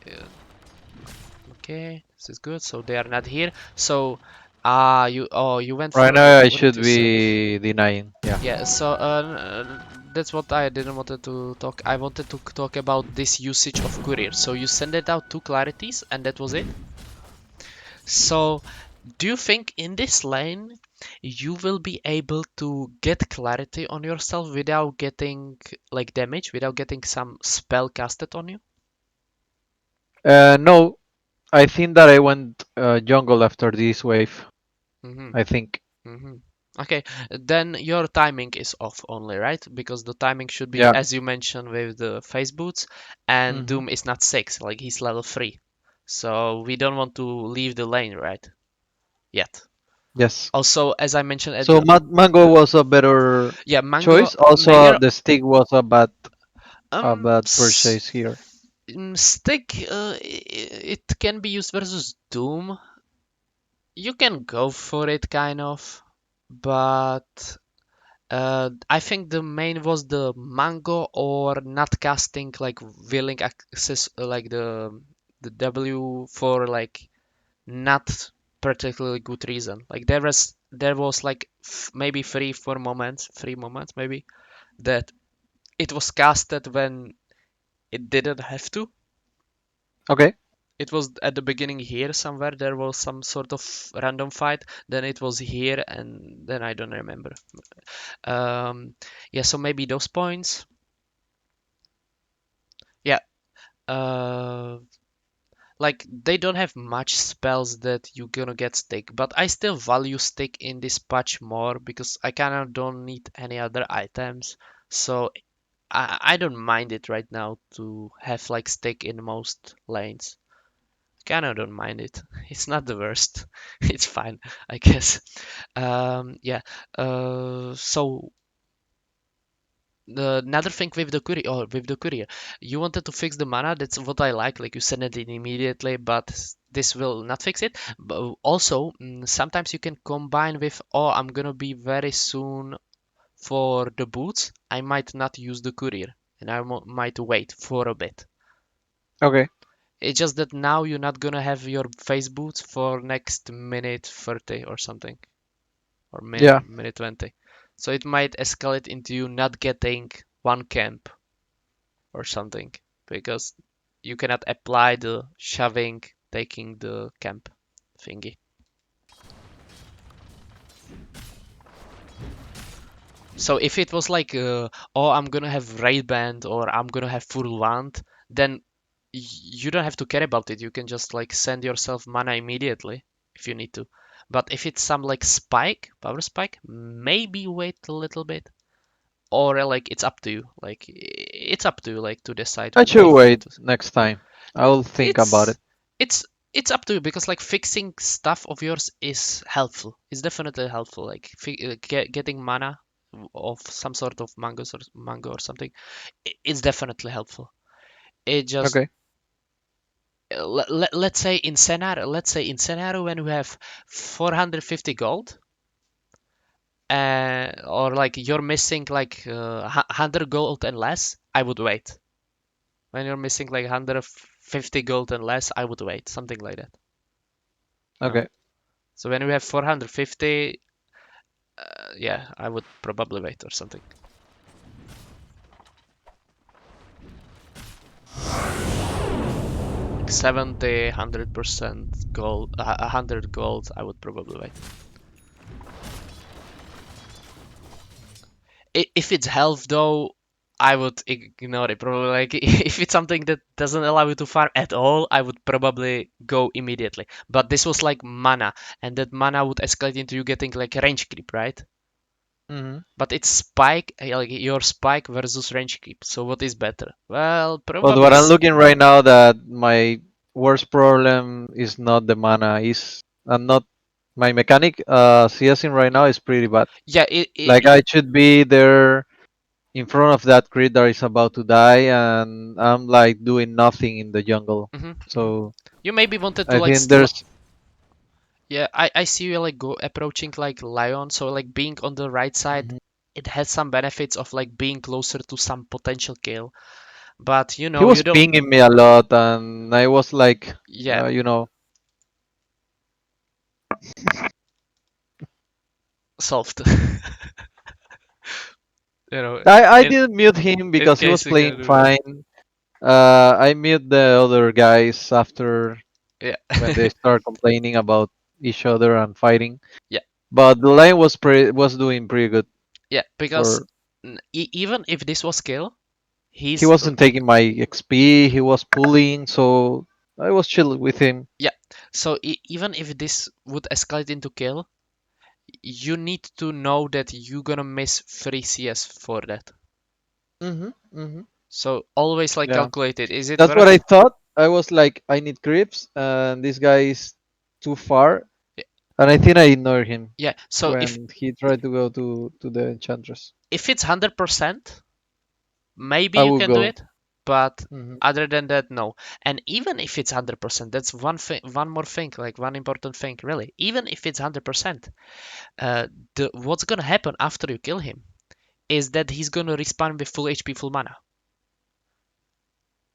Yeah, okay, this is good. So they are not here. So you went Right for the now I what did should you say? be denying. Yeah. Yeah, so that's what I didn't wanted to talk. I wanted to talk about this usage of courier. So you send it out two clarities, and that was it. So do you think in this lane you will be able to get clarity on yourself without getting like damage, without getting some spell casted on you? No, I think that I went jungle after this wave. Mm-hmm. I think. Mm-hmm. Okay, then your timing is off only, right? Because the timing should be, Yeah. as you mentioned, with the phase boots, and Hmm. Doom is not 6, like he's level 3. So we don't want to leave the lane, right? Yet. Yes. Also, as I mentioned at So the mango was a better yeah, Mango choice. Also, Mayor the stick was a um bad s- purchase here. Stick it can be used versus Doom. You can go for it kind of, but I think the main was the mango or not casting like willing access like the W for like not particularly good reason. Like there was like maybe 3 4 moments, 3 moments maybe that it was casted when it didn't have to. Okay. It was at the beginning here somewhere. There was some sort of random fight. Then it was here, and then I don't remember. Um, yeah, so maybe those points. Yeah, uh, like they don't have much spells that you're gonna get stick, but I still value stick in this patch more because I kind of don't need any other items. So I don't mind it right now to have like stick in most lanes. Kind of don't mind it. It's not the worst. It's fine, I guess. Yeah. So the another thing with the courier, you wanted to fix the mana. That's what I like. Like you send it in immediately, but this will not fix it. But also, sometimes you can combine with, oh, I'm gonna be very soon for the boots. I might not use the courier, and I might wait for a bit. Okay. It's just that now you're not gonna have your face boots for next minute 30 or something, or Yeah. minute 20. So it might escalate into you not getting one camp or something because you cannot apply the shoving, taking the camp thingy. So if it was like, oh, I'm gonna have raid band or I'm gonna have full wand, then you don't have to care about it. You can just like send yourself mana immediately if you need to. But if it's some like spike, power spike, maybe wait a little bit, or like it's up to you. Like it's up to you, like to decide I should if you want wait to. next time. I will think about it. It's it's it's up to you because like fixing stuff of yours is helpful. It's definitely helpful. Like getting mana of some sort of mango or something, it's definitely helpful. It just Okay. let's say in scenario when we have 450 gold, or like you're missing like 100 gold and less, I would wait. When you're missing like 150 gold and less, I would wait, something like that. You know. Okay. So when we have 450, yeah, I would probably wait or something. Like 70, 100% gold, 100 gold, I would probably wait. If it's health though, I would ignore it. Probably like if it's something that doesn't allow you to farm at all, I would probably go immediately. But this was like mana, and that mana would escalate into you getting like range creep, right? Hmm. But it's spike, like your spike versus range creep. So what is better? Well, But probably. what I'm looking right now that my worst problem is not the mana, is I'm not my mechanic CSing right now is pretty bad. Yeah, Like I should be there in front of that crit that is about to die, and I'm like doing nothing in the jungle. mhm, mhm. So You maybe wanted to I like think there's. yeah, I see you like go approaching like lion, so like being on the right side, Mhm. it has some benefits of like being closer to some potential kill. But you He know, you was don't. pinging me a lot, and I was like, Yeah, you know, solved. You know, I in didn't mute him in because he was case you playing can do that. fine. I mute the other guys after Yeah. when they start complaining about each other and fighting. Yeah. But the lane was doing pretty good Yeah, because for. even if this was kill, He he's wasn't taking my XP. He was pulling, so I was chill with him. yeah. So even if this would escalate into kill, you need to know that you're gonna miss 3 CS for that. Mhm. Mhm. So always like Yeah, calculate it. Is it that's what worth I it? thought. I was like, I need creeps, and this guy is too far, Y- and I think I ignored him Yeah. So when he tried to go to the enchantress. if it's 100%, maybe I you will can do go. it, but Hmm. other than that, no. And even if it's 100%, that's one thing, one more thing, like one important thing, really. Even if it's 100%, the what's gonna happen after you kill him is that he's gonna respawn with full HP, full mana.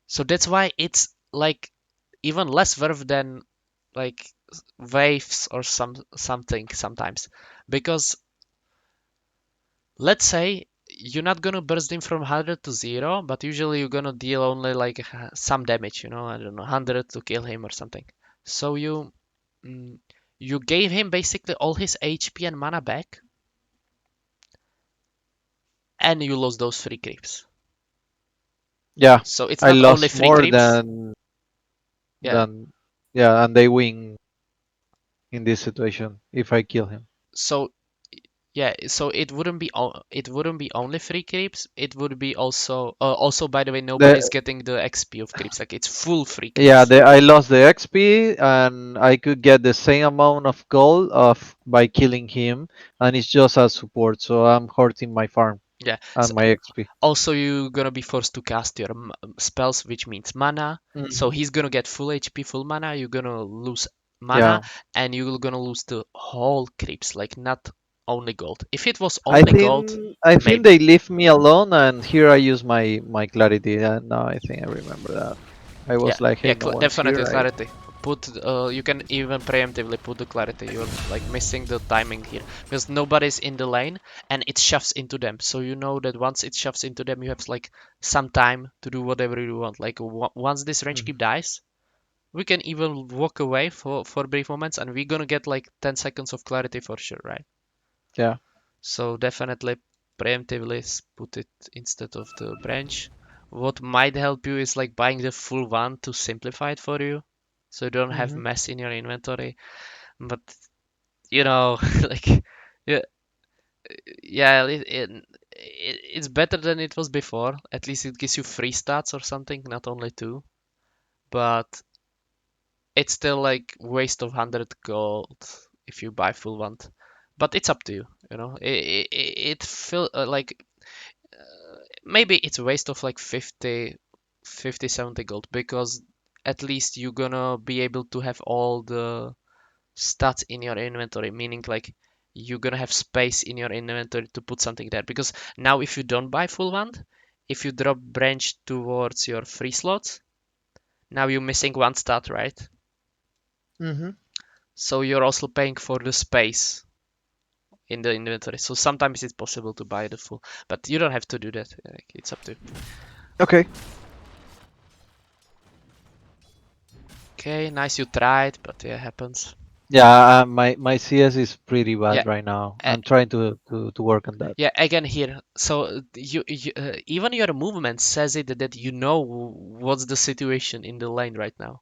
So that's why it's like even less worth than like waves or something sometimes, because let's say you're not gonna burst him from 100 to 0, but usually you're gonna deal only like some damage, you know, I don't know, 100 to kill him or something. So mm, you gave him basically all his HP and mana back, and you lost those free creeps. Yeah, So it's I not only lost free more creeps, yeah. than yeah, and they win in this situation if I kill him. So yeah, so it wouldn't be only free creeps. It would be also by the way nobody's The getting the XP of creeps. Like it's full free Yeah, creeps. I lost the XP and I could get the same amount of gold of by killing him, and it's just as support, so I'm hurting my farm Yeah. and my XP. Also, you're gonna be forced to cast your spells, which means mana. So Hmm. he's gonna get full HP, full mana. You're gonna lose mana, Yeah, and you're gonna lose the whole creeps, like not only gold. If it was I only gold, think I think maybe. they leave me alone, and here I use my clarity. And now I think I remember that. I Yeah, was like, yeah, hey, no one's definitely here. clarity. Put you can even preemptively put the clarity. You're like missing the timing here because nobody's in the lane and it shoves into them. So you know that once it shoves into them, you have like some time to do whatever you want. Like once this range Mhm. keep dies, we can even walk away for brief moments and we're gonna get like 10 seconds of clarity for sure, right? Yeah. So definitely preemptively put it instead of the branch. What might help you is like buying the full one to simplify it for you, so you don't have Hmm. mess in your inventory. But you know, like yeah, yeah, it's better than it was before. At least it gives you free stats or something, not only two. But it's still like waste of 100 gold if you buy full one. But it's up to you. You know, it feel like maybe it's a waste of like 70 gold because at least you're gonna be able to have all the stats in your inventory, meaning like you're gonna have space in your inventory to put something there. Because now if you don't buy full wand, if you drop branch towards your free slots, now you're missing one stat, right? Hmm. So you're also paying for the space in the inventory. So sometimes it's possible to buy the full, but you don't have to do that. Like, it's up to you. Okay. Okay, nice you tried, but yeah, happens. Yeah, my CS is pretty Yeah, bad right now. uh, I'm trying to work on that. yeah. Again here, so even your movement says it that you know what's the situation in the lane right now.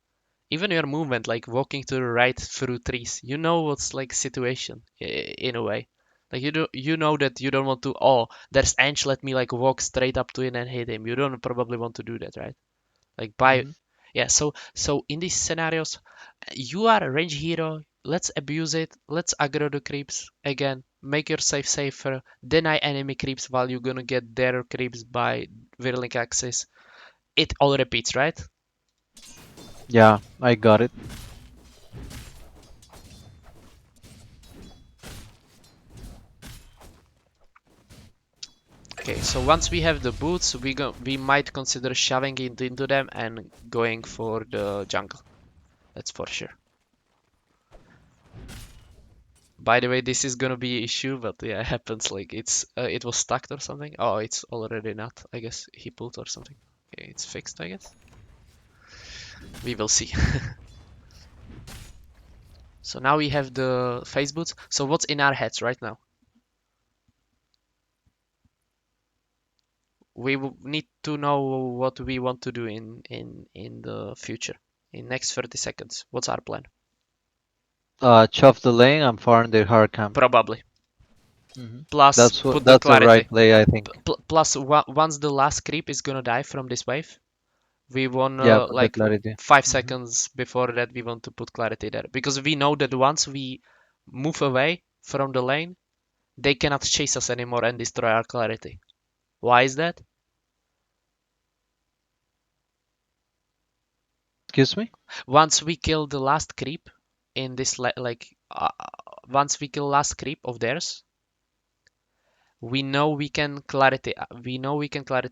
Even your movement, like walking to the right through trees, you know what's like situation in a way. Like you know that you don't want to. Oh, there's Ange. Let me like walk straight up to him and hit him. You don't probably want to do that, right? Like by Hmm. yeah. So in these scenarios, you are a range hero. Let's abuse it. Let's aggro the creeps again. Make yourself safer. Deny enemy creeps while you're gonna get their creeps by whirling axis. It all repeats, right? Yeah, I got it. Okay, so once we have the boots, we might consider shoving it into them and going for the jungle. That's for sure. By the way, this is gonna be an issue, but yeah, it happens. Like it was stuck or something. Oh, it's already not. I guess he pulled or something. Okay, it's fixed, I guess. We will see. So now we have the face boots. So what's in our heads right now? We need to know what we want to do in the future. In next 30 seconds. What's our plan? Chop the lane and farm the hard camp. Probably. Hmm. Plus put the That's the right clarity. play, I think. Plus once the last creep is gonna die from this wave, we want Yeah, put the like clarity. 5 Hmm. seconds before that we want to put clarity there because we know that once we move away from the lane, they cannot chase us anymore and destroy our clarity. Why is that? Excuse me? Once we kill the last creep in this once we kill last creep of theirs, we know we can clarity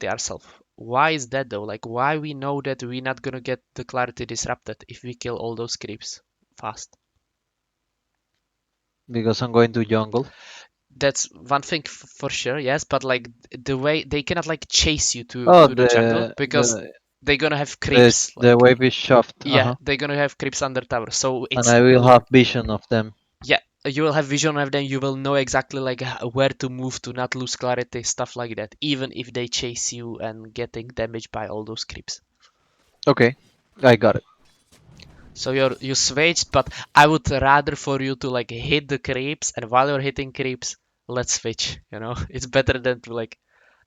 ourselves. Why is that though? Like why we know that we're not gonna get the clarity disrupted if we kill all those creeps fast? Because I'm going to jungle. That's one thing for sure, yes, but like the way they cannot like chase you Oh, to the jungle because the they're gonna have the creeps the like wave is shoved. Uh yeah, huh. they're gonna have creeps under tower. So And it's I will have vision of them. yeah, you will have vision of them. You will know exactly like where to move to not lose clarity, stuff like that. Even if they chase you and getting damaged by all those creeps. Okay, I got it. So you switched, but I would rather for you to like hit the creeps, and while you're hitting creeps, let's switch. You know, it's better than to like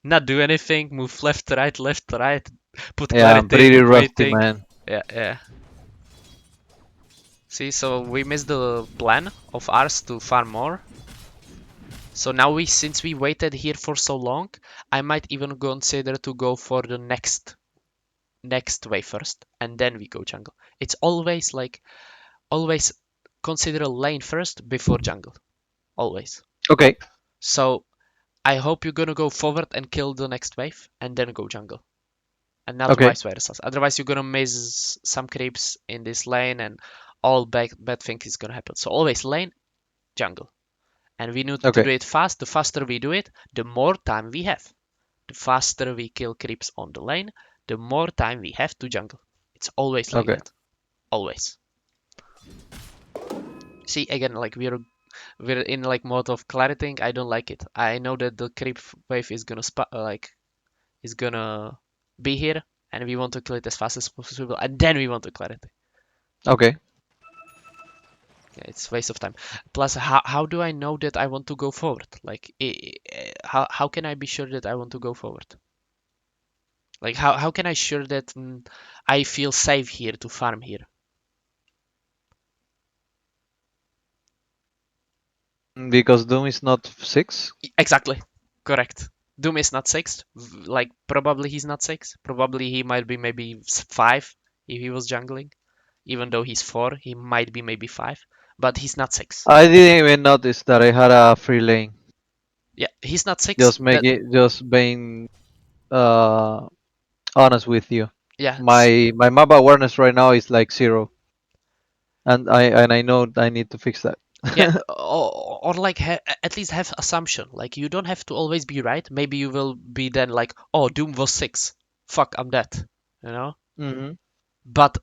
not do anything, move left, right, put Yeah, I'm clarity, pretty rusty, waiting. man. Yeah, yeah. See, so we missed the plan of ours to farm more. So now since we waited here for so long, I might even consider to go for the next wave first, and then we go jungle. It's always consider a lane first before jungle. Always. Okay, So I hope you're gonna go forward and kill the next wave, and then go jungle, and not okay, vice versa. Otherwise, you're gonna miss some creeps in this lane, and all bad things is gonna happen. So always lane, jungle, and we need to okay, do it fast. The faster we do it, the more time we have. The faster we kill creeps on the lane, the more time we have to jungle. It's always like okay. that. Always. See again, like we're in like mode of clarity. I don't like it. I know that the creep wave is gonna is gonna be here, and we want to kill it as fast as possible, and then we want to clarity. Okay. Yeah, it's waste of time. Plus, how do I know that I want to go forward? Like, how can I be sure that I want to go forward? Like, how can I sure that I feel safe here to farm here? Because Doom is not 6. Exactly, correct. Doom is not six. Like, probably he's not six. Probably he might be maybe five if he was jungling. Even though he's four, he might be maybe five, but he's not six. I didn't even notice that I had a free lane. Yeah, he's not six. That Just being uh honest with you. yeah, My map awareness right now is like 0, and I know I need to fix that. yeah, or like at least have assumption. Like you don't have to always be right. Maybe you will be then like, oh, Doom was six. Fuck, I'm dead. You know. Hmm. But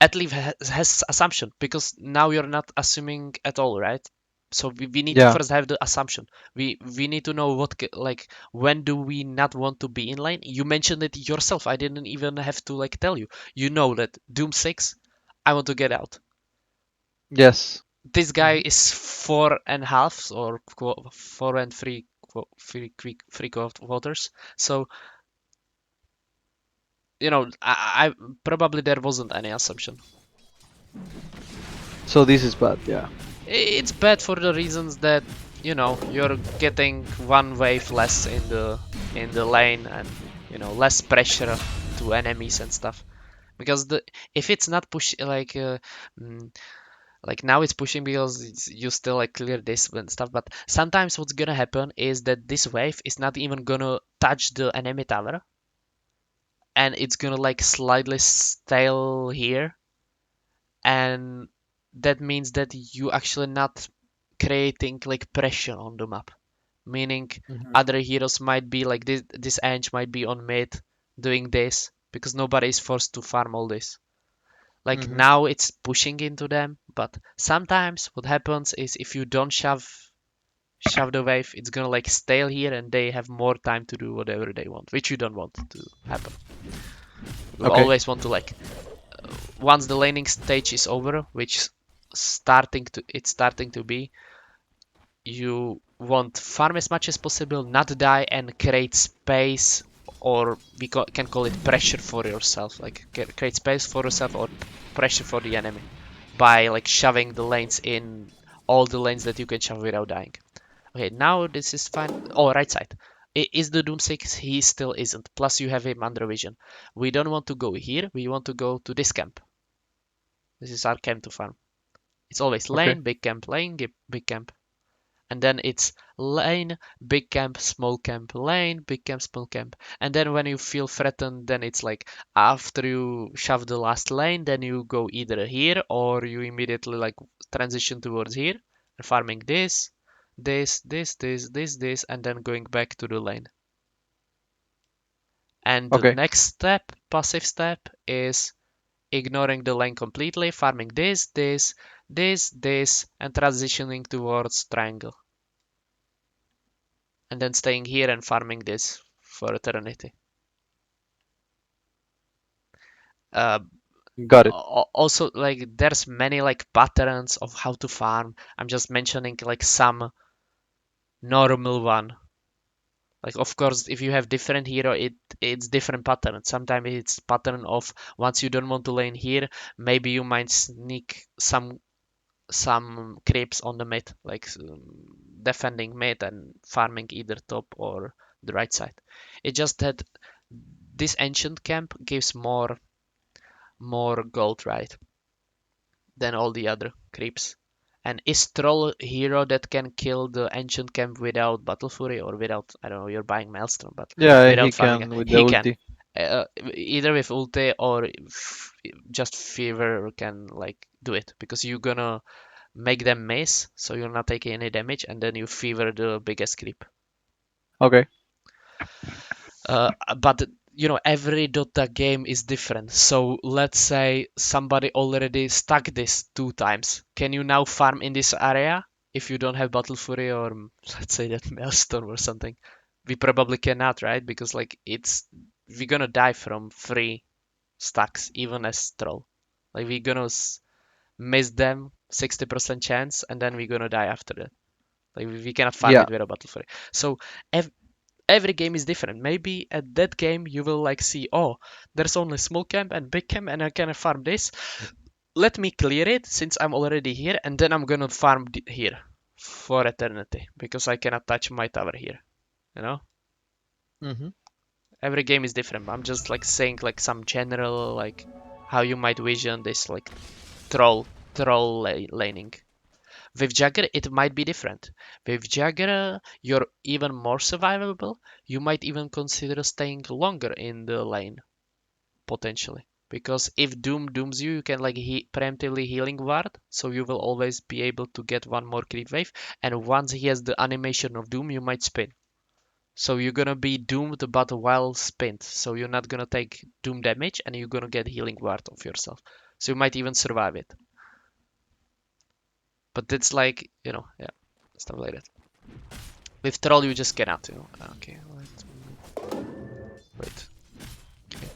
at least has assumption because now you're not assuming at all, right? So we need to Yeah. first have the assumption. We need to know like when do we not want to be in lane. You mentioned it yourself. I didn't even have to like tell you. You know that Doom 6, I want to get out. Yes. This guy Hmm. is 4.5 or 4 and 3 three quarters. So I probably there wasn't any assumption. So this is bad. Yeah. It's bad for the reasons that you're getting one wave less in the lane, and less pressure to enemies and stuff. Because the if it's not push mm, like now it's pushing because you still like clear this and stuff, but sometimes what's gonna happen is that this wave is not even gonna touch the enemy tower, and it's gonna like slightly stale here, and that means that you actually not creating like pressure on the map, meaning Hmm. other heroes might be like this Ange might be on mid doing this because nobody is forced to farm all this. Like Hmm. now it's pushing into them, but sometimes what happens is if you don't shove the wave, it's gonna like stay here and they have more time to do whatever they want, which you don't want to happen. You Okay. always want to like once the laning stage is over, which it's starting to be, you want farm as much as possible, not die, and create space, or can call it pressure for yourself. Like create space for yourself or pressure for the enemy by like shoving the lanes in all the lanes that you can shove without dying. Okay, now this is fine. Oh, right side. Is the Doom 6? He still isn't. Plus you have him under vision. We don't want to go here. We want to go to this camp. This is our camp to farm. It's always Okay. lane, big camp, lane, big camp. And then it's lane, big camp, small camp, lane, big camp, small camp. And then when you feel threatened, then it's like after you shove the last lane, then you go either here or you immediately like transition towards here and farming this, and then going back to the lane. And the Okay. next step, passive step, is ignoring the lane completely, farming this, and transitioning towards triangle. And then staying here and farming this for eternity. Uh, Got it. Also, like there's many like patterns of how to farm. I'm just mentioning like some normal one. Like of course, if you have different hero, it's different pattern. Sometimes it's pattern of once you don't want to lane here, maybe you might sneak some creeps on the mid, like defending mid and farming either top or the right side. It's just that this ancient camp gives more gold, right, than all the other creeps. And is troll hero that can kill the ancient camp without battle fury or without, I don't know, you're buying maelstrom, but Yeah, he without farming can with the he can. ulti. Either with ulti or just fever can like do it because you're gonna make them miss, so you're not taking any damage, and then you fever the biggest creep. Okay. But you know, every Dota game is different. So let's say somebody already stuck this 2 times. Can you now farm in this area if you don't have Battle Fury or let's say that Maelstrom or something? We probably cannot, right? Because like we're gonna die from 3 stacks even as troll. Like we're gonna miss them 60% chance, and then we're gonna die after that. Like we cannot farm Yeah. it with a Battle Fury. So every game is different. Maybe at that game you will like see, oh, there's only small camp and big camp, and I can farm this. Let me clear it since I'm already here, and then I'm gonna farm here for eternity because I cannot touch my tower here. You know, Hmm. every game is different. But I'm just like saying like some general like how you might vision this like troll laning. With Jagger, it might be different. With Jagger, you're even more survivable. You might even consider staying longer in the lane, potentially. Because if Doom dooms you, you can like preemptively healing ward, so you will always be able to get one more creep wave. And once he has the animation of Doom, you might spin. So you're gonna be doomed but while spent. So you're not gonna take Doom damage and you're gonna get healing ward of yourself. So you might even survive it. But it's like, yeah, stuff like that. With troll, you just cannot. Okay, wait. Okay.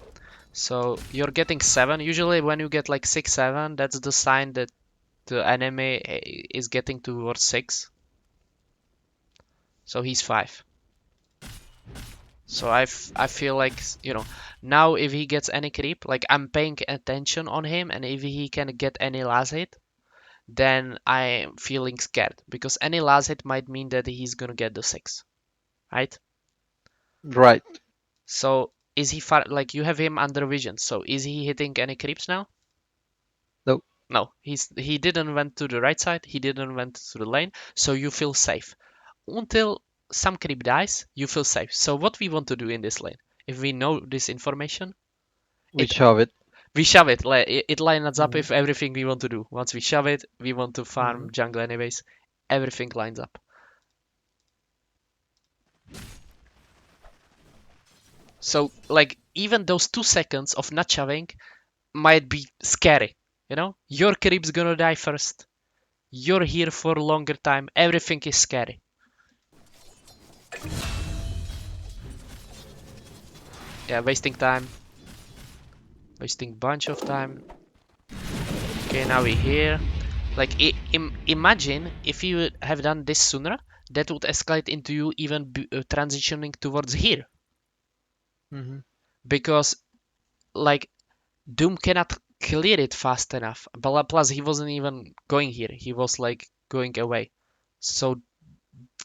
So you're getting 7. Usually, when you get like 6, 7, that's the sign that the enemy is getting towards 6. So he's 5. So I feel like, now if he gets any creep, like I'm paying attention on him, and if he can get any last hit, then I'm feeling scared because any last hit might mean that he's gonna get the 6, right? Right. So is he far? Like you have him under vision. So is he hitting any creeps now? No. No, he didn't went to the right side. He didn't went to the lane. So you feel safe until some creep dies. You feel safe. So what we want to do in this lane, if we know this information, We it shove it. we shove it. Like it lines up Hmm. with everything we want to do. Once we shove it, we want to Hmm. farm jungle anyways. everything lines up. So like even those 2 seconds of not shoving might be scary. You know, your creep's gonna die first. You're here for a longer time. Everything is scary. Yeah, wasting time. Wasting bunch of time. Okay, now we're here. Like, imagine if you would have done this sooner, that would escalate into you even transitioning towards here. Hmm. Because, like, Doom cannot clear it fast enough. But plus, he wasn't even going here. He was, like, going away. So,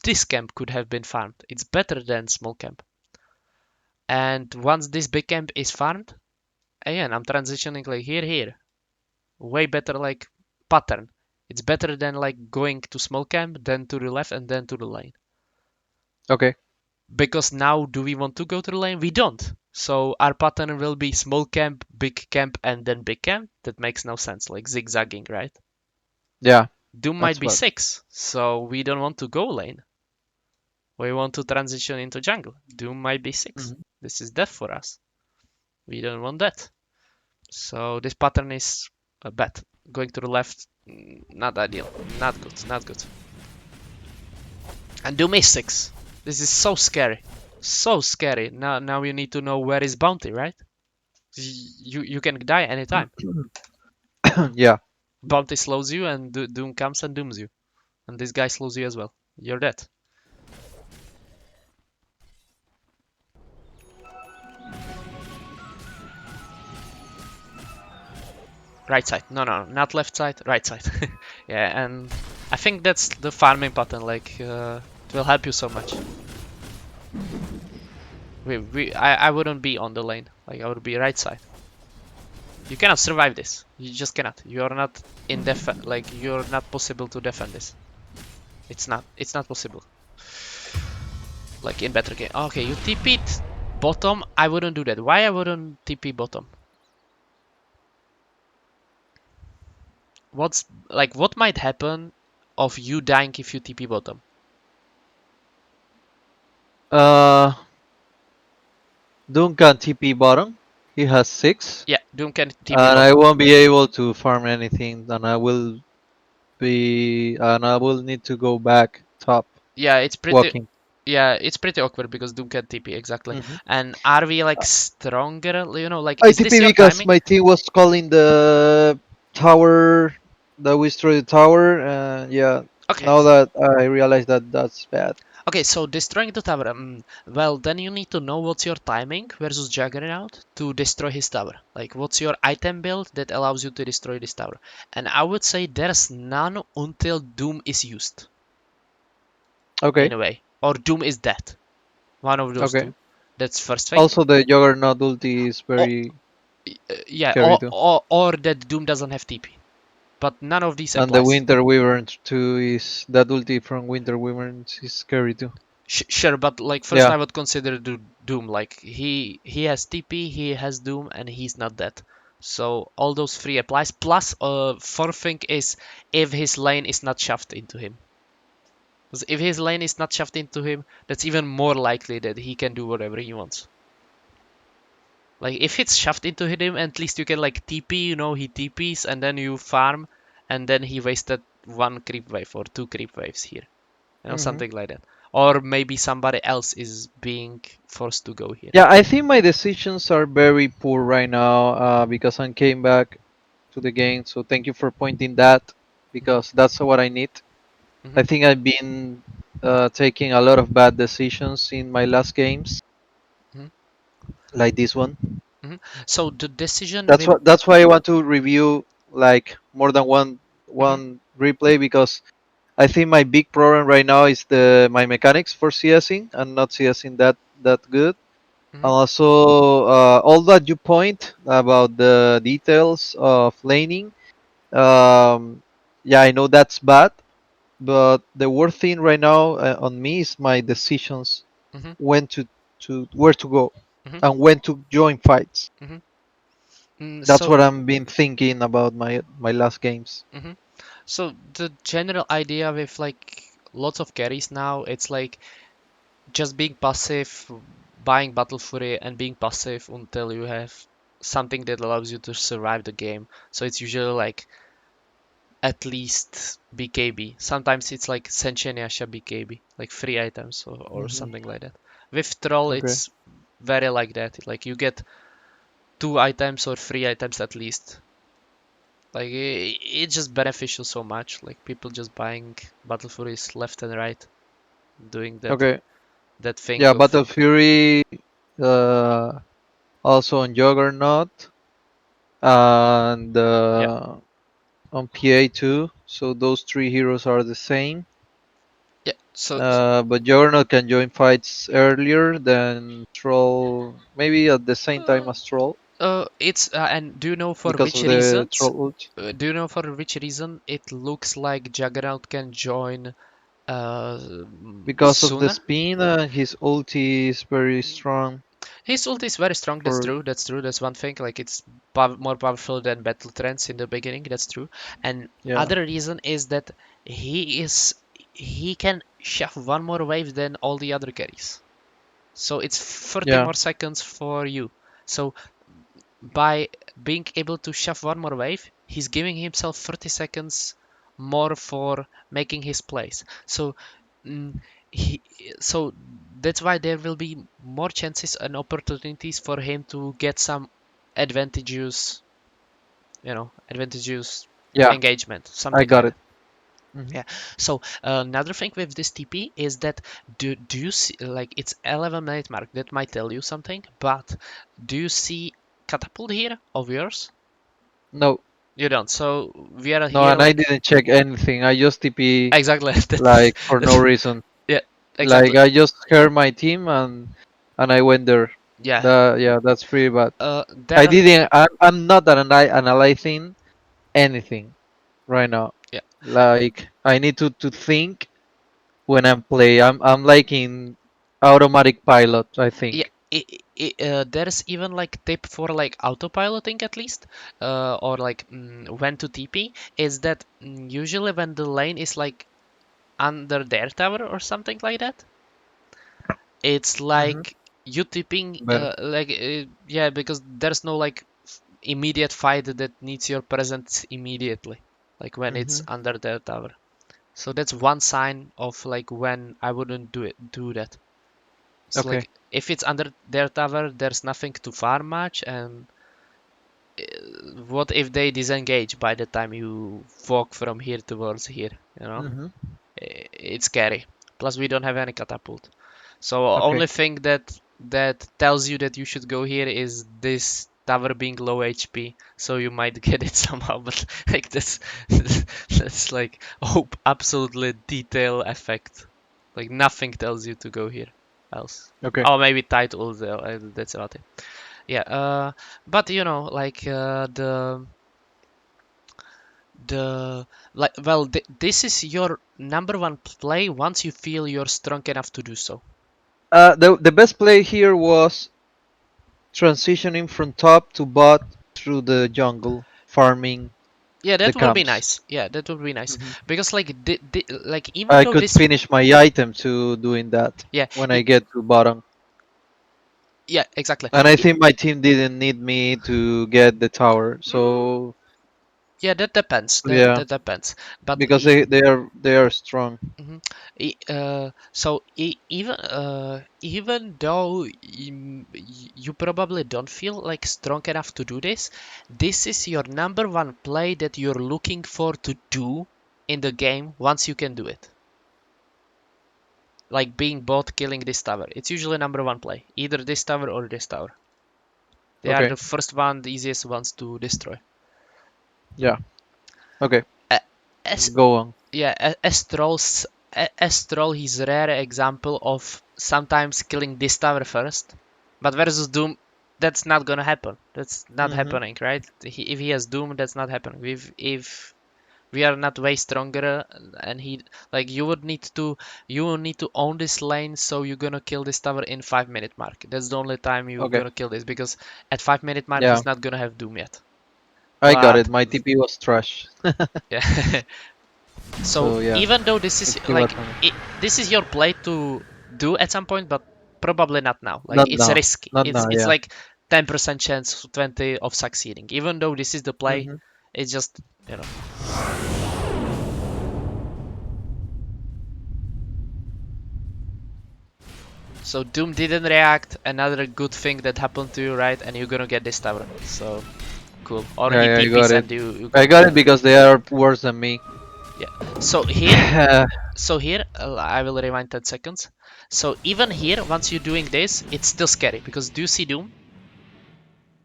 this camp could have been farmed. It's better than small camp. And once this big camp is farmed, again, I'm transitioning, like, here. Way better, like, pattern. It's better than, like, going to small camp, then to the left, and then to the lane. Okay. Because now, do we want to go to the lane? We don't. So our pattern will be small camp, big camp, and then big camp. That makes no sense, like zigzagging, right? Yeah, Doom might that's be what. 6, so we don't want to go lane. We want to transition into jungle. Doom might be 6. Hmm. This is death for us. We don't want that. So this pattern is bad. Going to the left, not ideal. Not good, not good. And Doom is 6. This is so scary. So scary. Now you need to know where is bounty, right? You can die anytime. Yeah. Bounty slows you, and Doom comes and dooms you. And this guy slows you as well. You're dead. Right side. No, not left side. Right side. Yeah, and I think that's the farming pattern. Like, it will help you so much. I wouldn't be on the lane. Like, I would be right side. You cannot survive this. You just cannot. You're not in like you're not possible to defend this. It's not possible. Like in better game. Okay, you TP'd bottom. I wouldn't do that. Why I wouldn't TP bottom? What might happen of you dying if you TP bottom? Uh, Duncan TP bottom. He has 6, Yeah, Doom can TP and I bottom. won't be able to farm anything. And I will need to go back top Yeah, it's pretty. walking. Yeah, it's pretty awkward because Doom can TP exactly. Hmm. And are we like stronger? You know, like I is this TP your because timing? my team was calling the tower, that we destroy the tower, and yeah. Okay, Now that I realize that that's bad. okay. So destroying the tower. Well, then you need to know what's your timing versus Juggernaut to destroy his tower. Like, what's your item build that allows you to destroy this tower? And I would say there's none until Doom is used in Okay. a way, or Doom is dead. One of those Okay. two. That's first thing. Also, the Juggernaut ulti is Or very yeah, scary too. or that Doom doesn't have TP. But none of these And the applies. Winter Wyvern too is that ulti from Winter Wyvern is scary too. Sure, but like first Yeah. I would consider Doom. Like he has TP, he has Doom, and he's not dead. So all those three applies. Plus, fourth thing is if his lane is not shoved into him. 'Cause if his lane is not shoved into him, that's even more likely that he can do whatever he wants. Like if it's shoved into him, at least you can like TP. You know, he TPs and then you farm, and then he wasted one creep wave or two creep waves here. You know, Hmm. something like that. Or maybe somebody else is being forced to go here. Yeah, I think my decisions are very poor right now because I came back to the game. So thank you for pointing that Hmm. because that's what I need. Hmm. I think I've been taking a lot of bad decisions in my last games, Hmm. like this one. Hmm. So the decision That's with. what. That's why I want to review like more than one Hmm. one replay because I think my big problem right now is the my mechanics for CSing. I'm not CSing that good. Hmm. And also, all that you point about the details of laning, um, yeah, I know that's bad, but the worst thing right now on me is my decisions Hmm. when to where to go Hmm. and when to join fights. Hmm. That's So. what I've been thinking about my last games. Hmm. So the general idea with like lots of carries now, it's like just being passive, buying Battle Fury and being passive until you have something that allows you to survive the game. So it's usually like at least BKB. Sometimes it's like Senshin Yasha BKB, like free items or Hmm. something like that. With Troll, Okay. it's very like that. Like you get two items or three items at least. Like it's just beneficial so much. Like people just buying Battle Furies left and right, doing Okay. that thing Yeah, of Battle Fury, uh, also on Juggernaut, and yeah. on PA too. So those three heroes are the same. Yeah. So But Juggernaut can join fights earlier than Troll, maybe at the same time uh, as Troll, it's and do you know for because which of the reasons? Troll ult. Do you know for which reason it looks like Juggernaut can join Because of the sooner? spin, his ulti is very strong His ult is very strong. That's for, true. That's true. That's one thing. Like it's more powerful than Battle Trends in the beginning. That's true. And yeah, other reason is that he is he can shove one more wave than all the other carries. So it's 30 yeah, more seconds for you. So by being able to shove one more wave, he's giving himself 30 seconds more for making his plays. So, mm, he, so that's why there will be more chances and opportunities for him to get some advantageous, advantageous yeah, engagement, I something got like it. that. Hmm. Yeah. So another thing with this TP is that do you see like it's 11-minute mark that might tell you something, but do you see catapult here of yours? No, You don't. So we are no, here and I like didn't check anything. I just TP exactly. like for no reason. Yeah, Like exactly. I just heard my team and I went there. Yeah. Yeah, that's pretty bad. There I are didn't. I'm not analyzing anything right now. yeah Like I need to think when I'm play. I'm like in automatic pilot, I yeah. think. There's even like tip for like autopiloting at least, or like when to TP is that usually when the lane is like under their tower or something like that, it's Hmm. like you tipping Better. yeah, because there's no like immediate fight that needs your presence immediately, like when it's Hmm. under their tower. So that's one sign of like when I wouldn't do that. So Okay. like if it's under their tower, there's nothing to farm much, and what if they disengage by the time you walk from here towards here? You know, Hmm. it's scary. Plus we don't have any catapult. So Okay. only thing that tells you that you should go here is this tower being low HP, so you might get it somehow. But like this, that's like hope absolutely detail effect. Like nothing tells you to go here else. Okay. Oh, maybe title. That's about it. Yeah. But like the like well, this is your number one play once you feel you're strong enough to do so. The best play here was transitioning from top to bot through the jungle, farming Yeah, the that would be camps. nice. Yeah, that would be nice Hmm. because like like even I though could this finish my item to doing that yeah when I get to bottom. yeah exactly And I think my team didn't need me to get the tower. mm, So yeah, that depends. That yeah, that depends. But because they are strong. mhm. So even though you probably don't feel like strong enough to do this, this is your number one play that you're looking for to do in the game once you can do it. Like being bot killing this tower. It's usually number one play. Either this tower or this tower. They are Okay. the first one, the easiest ones to destroy. Yeah. Okay. A- As Go on. yeah, as troll, he's a rare example of sometimes killing this tower first. But versus Doom, that's not gonna happen. That's not Hmm. happening, right? If he has Doom, that's not happening. If we are not way stronger, and he like you will need to own this lane, so you're gonna kill this tower in 5 minute mark. That's the only time you're Okay. gonna kill this because at 5 minute mark Yeah. he's not gonna have Doom yet. I got But it. My TP was trash. yeah, So So yeah, even though this is it's still bad like for me. this is your play to do at some point, but probably not now. Like Not it's now. risky. Not It's now. it's Yeah. like 10% chance, 20 of succeeding. Even though this is the play, Hmm. it's just you know. So Doom didn't react. Another good thing that happened to you, right? And you're gonna get this tower. So cool. Or Yeah, he yeah, I got TPs it. and you I go got it kill. because they are worse than me. Yeah. So here, I will rewind 10 seconds. So even here, once you're doing this, it's still scary because do you see Doom?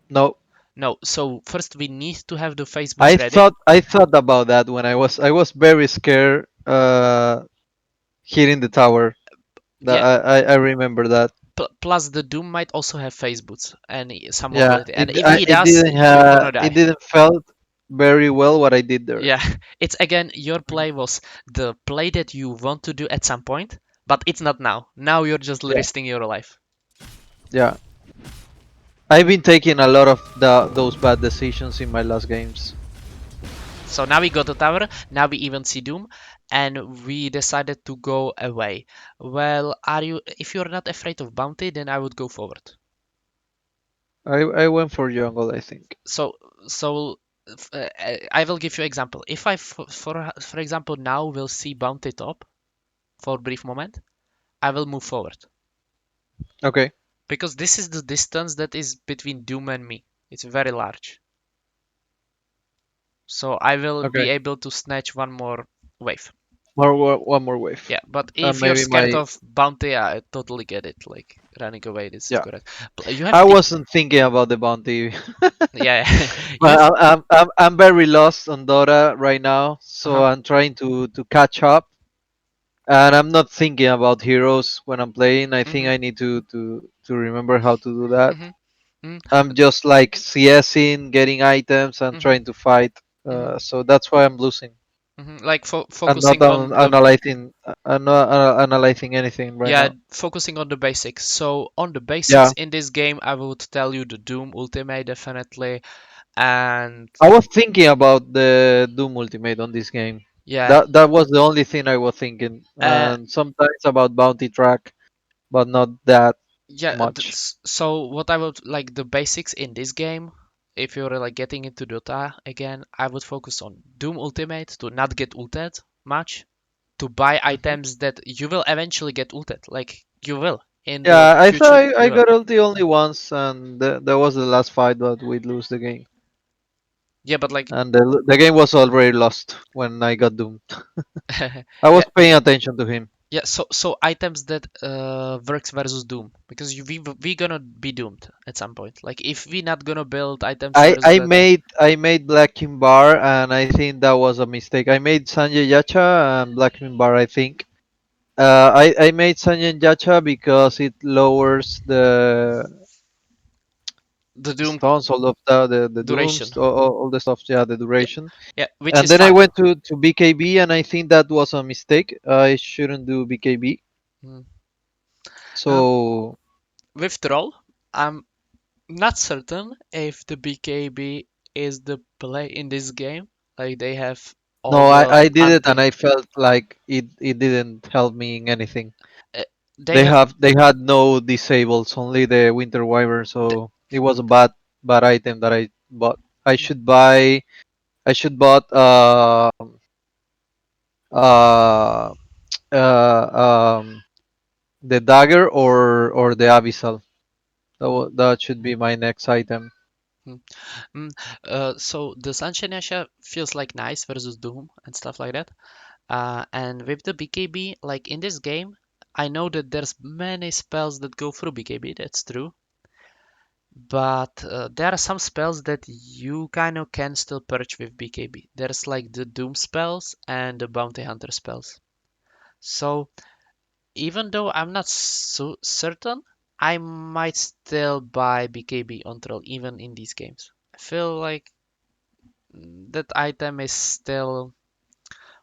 No, No. So first we need to have the face boots I ready. thought I thought about that when I was very scared hitting the tower. That Yeah. I remember that. Plus the Doom might also have face boots and some Yeah, mobility. And if he it does, didn't you're gonna it die. didn't felt very well what I did there. Yeah. It's again your Mhm. play was the play that you want to do at some point, but it's not now. Now you're just Yeah, risking your life. yeah. I've been taking a lot of those bad decisions in my last games. So now we got the tower, now we even see Doom, and we decided to go away. Well, are you, if you're not afraid of bounty, then I would go forward. I went for jungle, I think. So, so I will give you example. If I, for example, now will see bounty top for a brief moment, I will move forward Okay, because this is the distance that is between Doom and me. It's very large. So I will okay. be able to snatch one more wave. One more wave. Yeah, but if you're Maybe scared my of bounty, I totally get it. Like running away, this is yeah. correct. You have I T. wasn't thinking about the bounty. Yeah, you have. Well, I'm very lost on Dota right now, so Uh-huh. I'm trying to catch up, and I'm not thinking about heroes when I'm playing. I think Mhm. I need to remember how to do that. Mhm. Mhm. I'm just like CSing, getting items, and Mhm. trying to fight. Mhm. So that's why I'm losing. Mhm. Like I'm not focusing on the analyzing. I'm not analyzing anything right yeah, now. focusing on the basics. So on the basics Yeah, in this game, I would tell you the Doom Ultimate definitely, and I was thinking about the Doom Ultimate on this game. yeah, That was the only thing I was thinking, uh, and sometimes about bounty track, but not that yeah. much. So what I would like the basics in this game. If you're like getting into Dota again, I would focus on Doom Ultimate to not get ulted much, to buy Hmm. items that you will eventually get ulted. Like you will in the Yeah, I thought future, I you will. got ulti only once, and that was the last fight, but we lose the game, Yeah, but like and the game was already lost when I got doomed. I yeah, was paying attention to him. yeah. So items that works versus Doom because we gonna be doomed at some point. Like if we not gonna build items versus that. I made Black King Bar, and I think that was a mistake. I made Sanjay Yacha and Black King Bar, I think. I made Sanjay Yacha because it lowers the The Doom stones, all of the duration. dooms, all the stuff. Yeah, the Yeah, duration. yeah, which And is then I fine. went to BKB, and I think that was a mistake. I shouldn't do BKB. Mm. Um, So with Troll, I'm not certain if the BKB is the play in this game. Like they have all no, the I did it, and anti. I felt like it didn't help me in anything. Uh, they have They had no disables, only the Winter Wyvern. the, So it was a bad item that I bought. I should buy. I should bought uh um the dagger or the abyssal. mm, That should be my next item. mm, mm. So the Sunshine Asha feels like nice versus Doom and stuff like that. And with the BKB, like in this game, I know that there's many spells that go through BKB. That's true. But there are some spells that you kind of can still purge with BKB. There's like the Doom spells and the Bounty Hunter spells. So even though I'm not so certain, I might still buy BKB on Troll even in these games. I feel like that item is still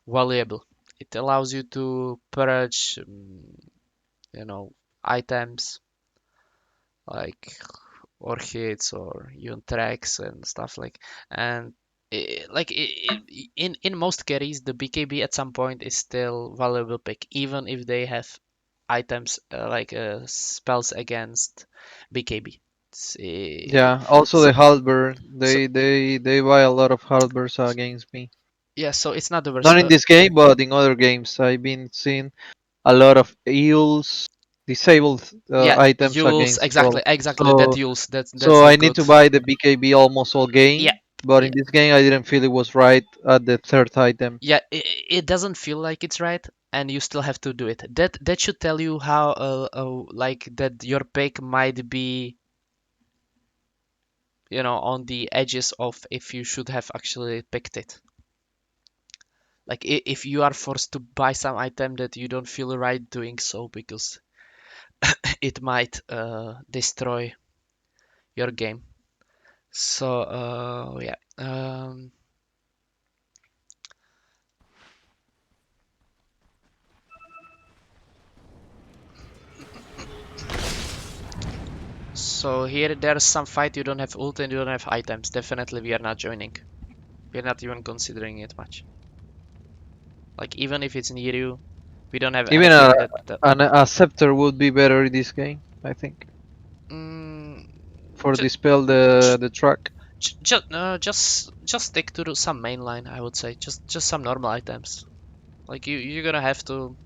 valuable. It allows you to purge, you know, items like orchids or even tracks and stuff like. And In most carries, the BKB at some point is still valuable pick, even if they have items spells against BKB. It's, Yeah. Also so the halberd. so They buy a lot of halberds against me. yeah, so it's not the worst. Not in this game, but in other games, I've been seeing a lot of eels disabled Yeah, items Yules, against exactly, trolls. exactly. That So Yules, that's so the I need good. to buy the BKB almost all Yeah, game. But yeah, in this game, I didn't feel it was right at the third item. yeah. It doesn't feel like it's right, and you still have to do it. That should tell you how like that your pick might be, on the edges of if you should have actually picked it. Like if you are forced to buy some item that you don't feel right doing so because it might destroy your game. So yeah. So here there's some fight you don't have ult and you don't have items. Definitely we are not joining. We're not even considering it much. Like even if it's near you, we don't have Even anything that a scepter would be better in this game, I think, mm, for just dispel the track. just stick to some mainline, I would say. Just some normal items. Like you're gonna have to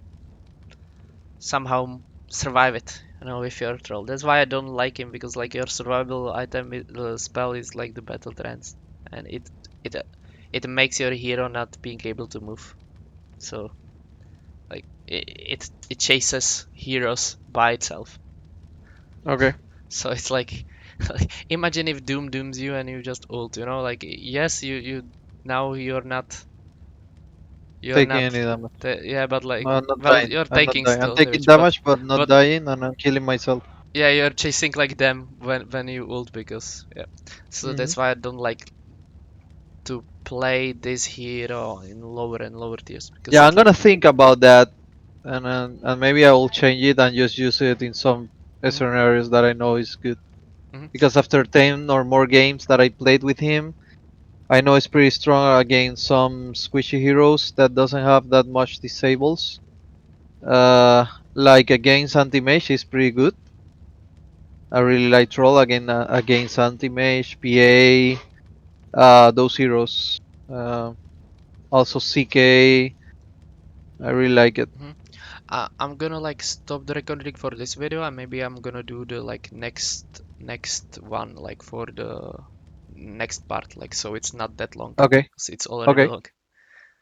somehow survive it, with your troll. That's why I don't like him because like your survival item spell is like the battle trance, and it it makes your hero not being able to move. So like it chases heroes by itself. Okay, So it's like, imagine if Doom dooms you and you just ult, like yes you now you're taking not any damage. yeah, but like, No, I'm not well, dying. you're I'm not taking dying. I'm still taking damage, but damage, but not but dying, and I'm killing myself. yeah, you're chasing like them when you ult because yeah. So Hmm. that's why I don't like to play this hero in lower and lower tiers because Yeah, I'm it gonna like. think about that, and maybe I will change it and just use it in some Mhm, scenarios that I know is good. mhm, Because after 10 or more games that I played with him, I know it's pretty strong against some squishy heroes that doesn't have that much disables. Like against anti-mage, is pretty good. I really like troll against anti-mage, PA, those heroes. Uh, Also CK, I really like it. mhm. I'm gonna like stop the recording for this video and maybe I'm gonna do the like next one like for the next part, like so it's not that long Okay, 'cause it's already okay, long.